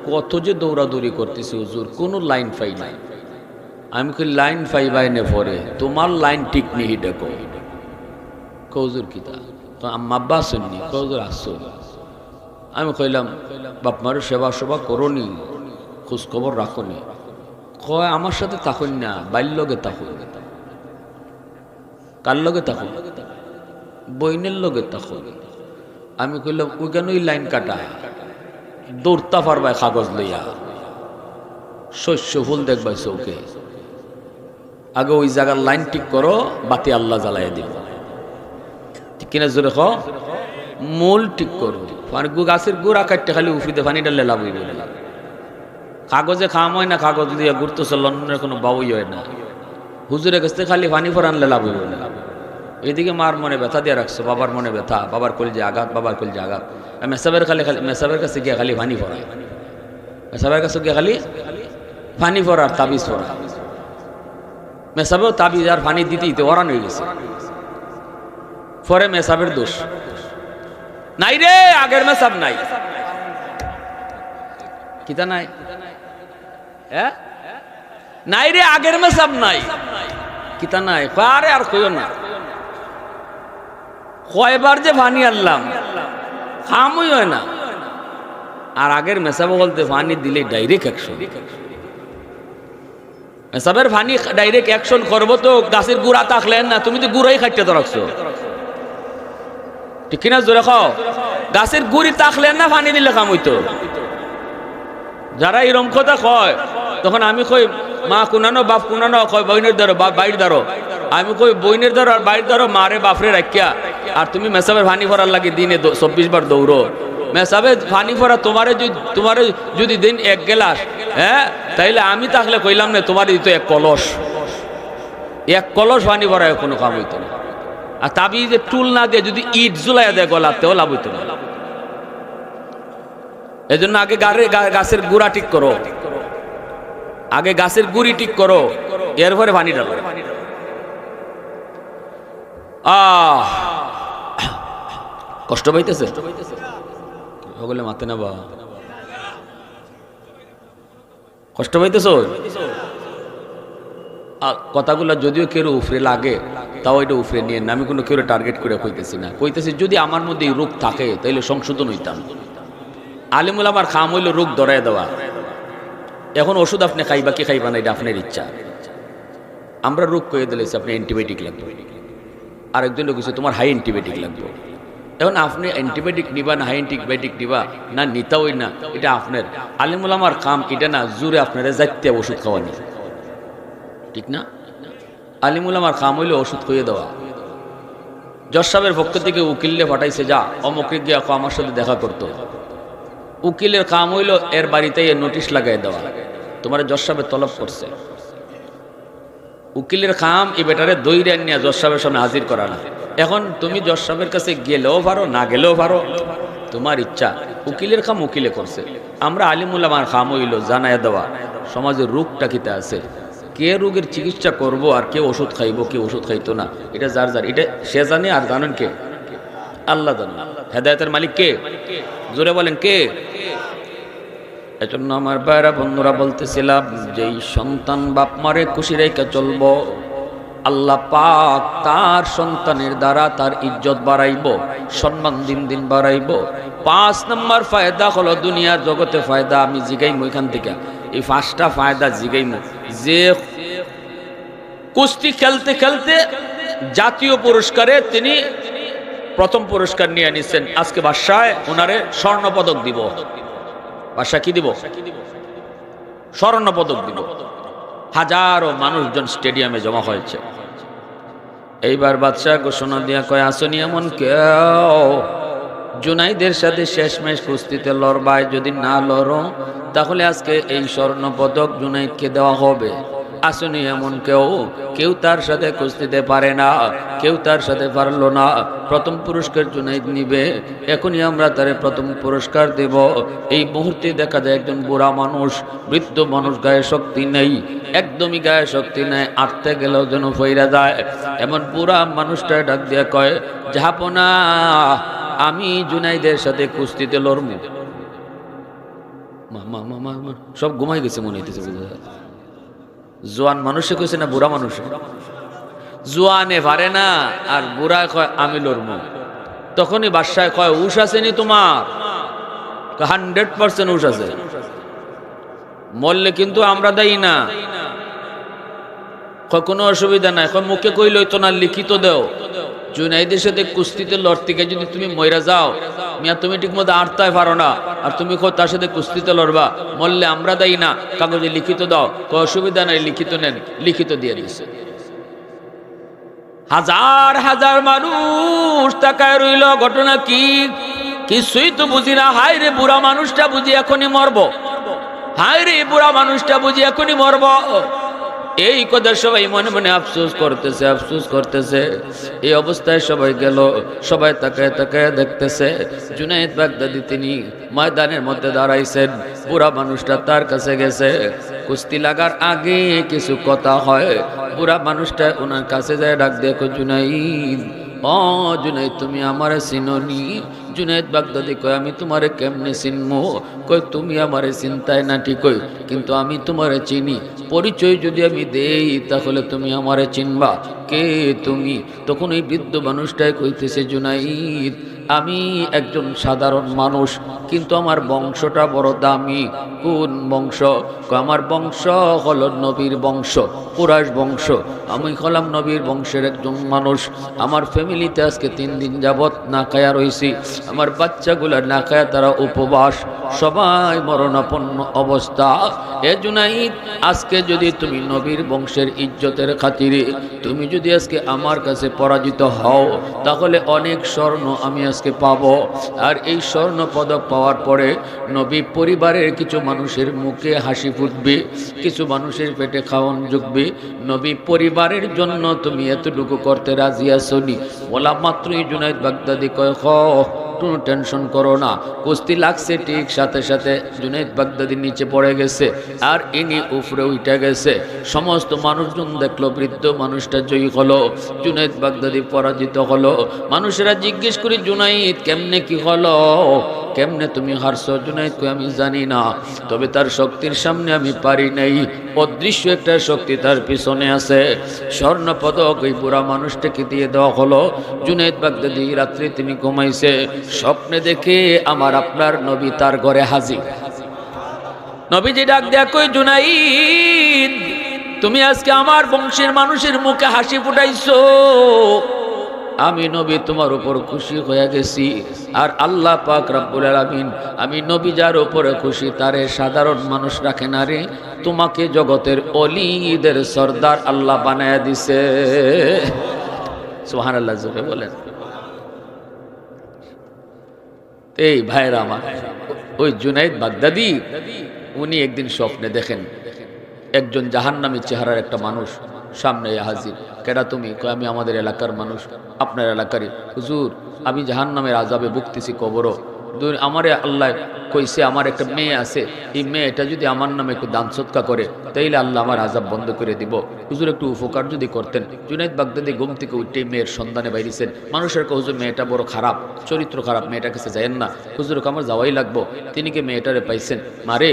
Speaker 1: কত যে দৌড়াদৌড়ি করতেছি, হুজুর কোনো লাইন পাই নাই। আমি কই লাইন পাইবাই নে পরে, তোমার লাইন ঠিক নেই দেখো। হুজুর কিতা তো আম্মা আব্বা আসেননি, হুজুর আসছো। আমি কইলাম বাপ মার সেবা সেবা করনি, খোঁজ খবর রাখনি। কয় আমার সাথে থাকুন না, বাইর লগে থাকুন। কার লগে থাকুন? বইনের লগে থাকুন। আমি কইলাম ওই কেন ওই লাইন কাটা, দৌড়তা পারবাই কাগজ লইয়া, শস্য ফুল দেখবাই চৌকে। আগে ওই জায়গার লাইন ঠিক করো, বাতি আল্লাহ জ্বালাই দিব। ঠিক কিনা জোরে খ, মূল ঠিক করো। গাছের গুড়া কাটতে খালি উফরিতে পানি ডালে লাভ হইবে না। কাগজে খাম হয় না, কাগজ দিয়ে ঘুরতে চলনের কোনো বাবুই হয় না। হুজুরের কাছ থেকে খালি পানি ফোরানলে লাভ হইবে না। এদিকে মার মনে ব্যথা দিয়ে রাখছো, বাবার মনে ব্যথা, বাবার কলজে আঘাত, বাবার কলজে আঘাত। মেসাবের কাছে গিয়ে খালি পানি ফোরা, মেসাবের কাছে গিয়ে খালি পানি ফোরার তাবিজ ফোরা। মেসাবেও তাবিজ আর পানি দিতে দিতে ওরান হয়ে গেছে। পরে মেসাবের দোষ নাই রে, আগের মেসাব নাই। কিতা নাই? নাই রে, আগের মেসাব নাই। কিতা নাই? আরে আর কইও না, কয়বার যে পানি আনলাম, খামই হয় না। আর আগের মেসাব বলতে পানি দিলে ডাইরেক্ট অ্যাকশন। মেসাবের পানি ডাইরেক্ট অ্যাকশন করবো তো গাছের গুড়া থাকলেন না, তুমি তো গুড়াই খাইতে তো রাখছো। ঠিক কিনা জোরে খাও, গাছের গুড়ি থাকলেন না, পানি দিলে কাম হইতো। যারা এরম কথা কয়, তখন আমি কই মা কুনানো বাপ কুনানো, কয় বইনের ধরো বাপ বাইর ধরো। আমি কই বইনের ধরো আর বাইর ধরো, মারে বাপরে রাখিয়া। আর তুমি মেসাবের পানি ভরার লাগে দিনে 24 বার দৌড়ো। মেসাবে পানি ভরা তোমারে যদি দিন 1 গ্লাস, তাইলে আমি থাকলে কইলাম না তোমার দিত 1 কলস। 1 কলস পানি ভরায় কোনো কাম হইতো না। আর তাবি যে টুল না দিয়ে যদি ইট জুলাইয়া দেয় গলাতেও লাভ হইতো না। এই জন্য আগে গাছের গুড়া ঠিক করো, আগে গাছের গুড়ি ঠিক করো, এরপরে পানি ঢালো। কষ্ট পাইতেছে বলে মাতে না বা, কষ্ট পাইতেছ? কথাগুলো যদিও কেউ উফরে লাগে, তাও এটা উফরে নিয়ে না। আমি কোনো কেউ টার্গেট করে কইতেছি না, কইতেছি যদি আমার মধ্যে এই রোগ থাকে তাইলে সংশোধন হইতাম। আলিমুল আমার খাম হইল রোগ ধরাই দেওয়া। এখন ওষুধ আপনি খাইবা কি খাইবা না, এটা আপনার ইচ্ছা। আমরা রোগ কয়ে দিলেছি আপনি অ্যান্টিবায়োটিক লাগবে, আরেকজন লোক তোমার হাই অ্যান্টিবায়োটিক লাগবে। এখন আপনি অ্যান্টিবায়োটিক নিবা না হাই অ্যান্টিবায়োটিক নিবা না, নিতাওই না, এটা আপনার। আলিমুল আমার কাম এটা না জোরে আপনারা যাইতে ওষুধ খাওয়ানি, ঠিক না? আলিমুল আমার কাম হইলে ওষুধ খাইয়ে দেওয়া। জজ সাহেবের পক্ষ থেকে উকিলে পাঠাইছে, যা অমুকে গিয়ে আমার সাথে দেখা করতো। উকিলের কাম হইল এর বাড়িতে নোটিশ লাগাই দেওয়া, তোমার জজ সাহেবের তলব করছে। উকিলের কাম এই বেটারে দইরে নিয়ে জজ সাহেবের সামনে হাজির করা না। এখন তুমি জজ সাহেবের কাছে গেলেও পারো, না গেলেও পারো, তোমার ইচ্ছা। উকিলের কাম উকিলে করছে। আমরা আলিমুল আমার কাম হইল জানাই দেওয়া সমাজের রোগটা কিতে আছে, কে রোগের চিকিৎসা করব, আর কে ওষুধ খাইব, কে ওষুধ খাইতো না, এটা যার যার, এটা সে জানে। আর জানেন কে? আল্লাহ জানেন। হেদায়েতের মালিক কে? জোরে বলেন কে? এজন্য আমার ভাইরা বন্ধুরা বলতেছিলাম, যেই সন্তান বাপ মারে খুশি রেখে চলবো, আল্লাহ পাক তার সন্তানের দ্বারা তার ইজ্জত বাড়াইব, সম্মান দিন দিন বাড়াইব। 5 নম্বর ফায়দা হলো দুনিয়ার জগতে ফায়দা, আমি জিগাইমু এখান থেকে এই 5টা ফায়দা জিগাইমু। যে কুস্তি খেলতে খেলতে জাতীয় পুরস্কারে তিনি প্রথম পুরস্কার নিয়ে নিচ্ছেন, আজকে বাদশায় ওনারে স্বর্ণ পদক দিব। বাদশা কি দিব? স্বর্ণ পদক দিব। হাজারো মানুষজন স্টেডিয়ামে জমা হয়েছে। এইবার বাদশাহ ঘোষণা দিয়া কয়, আসনি এমন কেউ জুনাইদের সাথে শেষমেশ কুস্তিতে লড়বাই, যদি না লড়ো তাহলে আজকে এই স্বর্ণ পদক জুনাইদকে দেওয়া হবে। আসনি এমন কেউ তার সাথে কুস্তিতে পারে না, কেউ তার সাথে পারলো না, প্রথম পুরস্কার জুনাইদ নিবে, এখনই আমরা তারে প্রথম পুরস্কার দেব। এই মুহূর্তে দেখা যায় একজন বুড়া মানুষ, বৃদ্ধ মানুষ, গায়ে শক্তি নেই, একদমই গায়ে শক্তি নেই, আটতে গেলেও যেন ফইরা যায়। এমন বুড়া মানুষটা ডাক দিয়া কয়, জাহাপনা আমি জুনাইদের সাথে কুস্তিতে লড়মু। সব ঘুমাই গেছে মনে হইতেছে। জোয়ান মানুষে কইছে না বুড়া মানুষে? জোয়ানে পারে না আর বুড়ায় কয় আমি লড়মু। তখনই বাদশায় কয়, উশ আসেনি তোমার? 100% উশ আছে, মরলে কিন্তু আমরা দেই না। কোনো অসুবিধা নাই, মুখে কইল তো না, লিখিত দেও। জুনাইদের সাথে কুস্তিতে লড়তে গিয়ে যদি তুমি মইরা যাও, মিয়া তুমি ঠিক মতো আটতায় পারো না, আর তুমি তার সাথে কুস্তিতে লড়বা, মরলে আমরা দেই না, কাগজে লিখিত দাও। অসুবিধা নাই, লিখিত নেন। লিখিত দিয়ে দিছে। হাজার হাজার মানুষ তাকায় রইল, ঘটনা কি? কিছুই তো বুঝি না। হায় রে বুড়া মানুষটা বুঝি এখনই মরব, হায় রে বুড়া মানুষটা বুঝি এখনই মরব। এই কথা সবাই মনে মনে আফসোস করতেছে, আফসোস করতেছে। এই অবস্থায় সবাই গেল, সবাই তাকায় তাকায় দেখতেছে জুনাইদ বাগদাদি তিনি ময়দানের মধ্যে দাঁড়াইছেন, বুড়া মানুষটা তার কাছে গেছে। কুস্তি লাগার আগে কিছু কথা হয়, বুড়া মানুষটা ওনার কাছে যায়, ডাক দেখো জুনাইদ, ও জুনাইদ তুমি আমারে চিনোনি? জুনাইদ বাগদাদি কয়, আমি তোমারে কেমনে চিনমো? কই তুমি আমারে চিন্তায় না ঠিকই, কিন্তু আমি তোমারে চিনি। পরিচয় যদি আমি দেই তাহলে তুমি আমারে চিনবা। কে তুমি? তখন এই বৃদ্ধ মানুষটাই কইতেছে, জুনাইদ আমি একজন সাধারণ মানুষ, কিন্তু আমার বংশটা বড় দামি। কোন বংশ? আমার বংশ হলো নবীর বংশ, কুরাইশ বংশ। আমি হলাম নবীর বংশের একজন মানুষ। আমার ফ্যামিলিতে আজকে 3 দিন যাবত না খায়া রইছি, আমার বাচ্চাগুলা না খায়া তারা উপবাস, সবাই মরণাপন্ন অবস্থা। এ জুনাইদ আজকে যদি তুমি নবীর বংশের ইজ্জতের খাতিরে তুমি যদি আজকে আমার কাছে পরাজিত হও, তাহলে অনেক স্বর্ণ আমি আজকে পাবো। আর এই স্বর্ণ পদক পাওয়ার পরে নবী পরিবারের কিছু মানুষের মুখে হাসি ফুটবে, কিছু মানুষের পেটে খাওয়ান জুগবে। নবী পরিবারের জন্য তুমি এতটুকু করতে রাজি আসনি? বলা মাত্রই জুনাইদ বাগদাদি কয়, কোনো টেনশন করো না। কুস্তি লাগছে ঠিক, সাথে সাথে জুনাইদ বাগদাদি নিচে পড়ে গেছে আর ইনি উপরে উঠে গেছে। সমস্ত মানুষজন দেখলো বৃদ্ধ মানুষটা জয়ী হলো, জুনাইদ বাগদাদি পরাজিত হলো। মানুষেরা জিজ্ঞেস করি, জুনাইদ কেমনে কি হলো, কেমনে তুমি হারছো? জুনাইদ কই, আমি জানি না, তবে তার শক্তির সামনে আমি পারি নাই। অদৃশ্য একটা শক্তি তার পিছনে আছে। স্বর্ণ পদক ওই বুড়া মানুষটাকে দিয়ে দেওয়া হলো। জুনাইদ বাগদাদি রাত্রে তিনি ঘুমাইছে, স্বপ্নে দেখে আমার আপনার নবী তার ঘরে হাজির। নবীজি ডাক দেয়া কই, জুনাইদ তুমি আজকে আমার বংশের মানুষের মুখে হাসি ফুটাইছো, আমি নবী তোমার উপর খুশি হয়ে গেছি। আর আল্লাহ পাক রব্বুল আলামিন, আমি নবী যার উপরে খুশি তারে সাধারণ মানুষ রাখে না রে, তোমাকে জগতের অলিদের সর্দার আল্লাহ বানায়া দিছে। সুবহানাল্লাহ, জোরে বলেন। এই ভাইরা আমার, ওই জুনাইদ বাগদাদি উনি একদিন স্বপ্নে দেখেন একজন জাহান্নামী চেহারার একটা মানুষ সামনে হাজির। কেডা তুমি? কয়, আমি আমাদের এলাকার মানুষ, আপনার এলাকারই। হুজুর আমি জাহান্নামের আযাবে ভুগতেছি কবরও। আমারে আল্লাহ কইছে আমার একটা মেয়ে আছে, এই মেয়েটা যদি আমার নামে একটু দান সৎকা করে তাইলে আল্লাহ আমার আযাব বন্ধ করে দিব। হুজুর একটু উপকার যদি করতেন। জুনাইদ বাগদাদি ঘুম থেকে উঠে মেয়ের সন্ধানে বাইরেছেন। মানুষের কে হুজুর মেয়েটা বড় খারাপ, চরিত্র খারাপ, মেয়েটার কাছে যায়েন না। হুজুরকে আমার যাওয়াই লাগবো। তিনি কি মেয়েটারে পাইছেন, মারে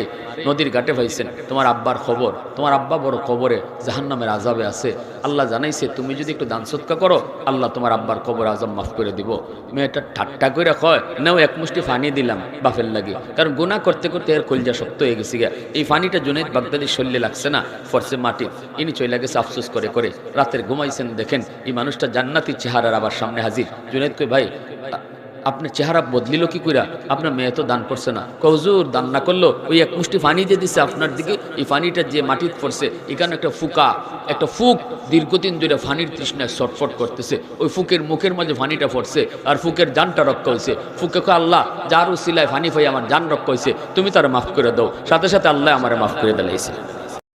Speaker 1: নদীর ঘাটে পাইছেন, তোমার আব্বার খবর, তোমার আব্বা বড় কবরে জাহান্নামের আযাবে আছে, আল্লাহ জানাইছে তুমি যদি একটু দান সৎকা করো আল্লাহ তোমার আব্বার কবর আযাব মাফ করে দিব। মেয়েটা ঠাট্টা করে কয়, নাও এক মুষ্টি পানি দিলাম বাপের লাগে, কারণ গুনাহ করতে করতে এর কলজা শক্ত হয়ে গেছে গা। এই পানিটা জুনাইদ বাগদাদির শরীরে লাগছে না, ফরসে মাটি। ইনি চলে গেছে আফসোস করে করে, রাতের ঘুমাইছেন, দেখেন এই মানুষটা জান্নাতি চেহারার আবার সামনে হাজির। জুনাইদ কই, ভাই আপনার চেহারা বদলিল কি কইরা, আপনার মেয়ে তো দান করছে না। হুজুর দান না করলো, ওই এক মুষ্টি পানি দিয়ে দিচ্ছে আপনার দিকে, এই পানিটা যে মাটিতে পড়ছে এখানে একটা ফুকা, একটা ফুক দীর্ঘদিন ধরে পানির তৃষ্ণায় ছটফট করতেছে, ওই ফুকের মুখের মাঝে পানিটা পড়ছে আর ফুকের জানটা রক্ষা হয়েছে। ফুকে কয়, আল্লাহ যার উসিলায় পানি পাই আমার জান রক্ষা হয়েছে, তুমি তারা মাফ করে দাও। সাথে সাথে আল্লাহ আমার মাফ করে দিলাইছে।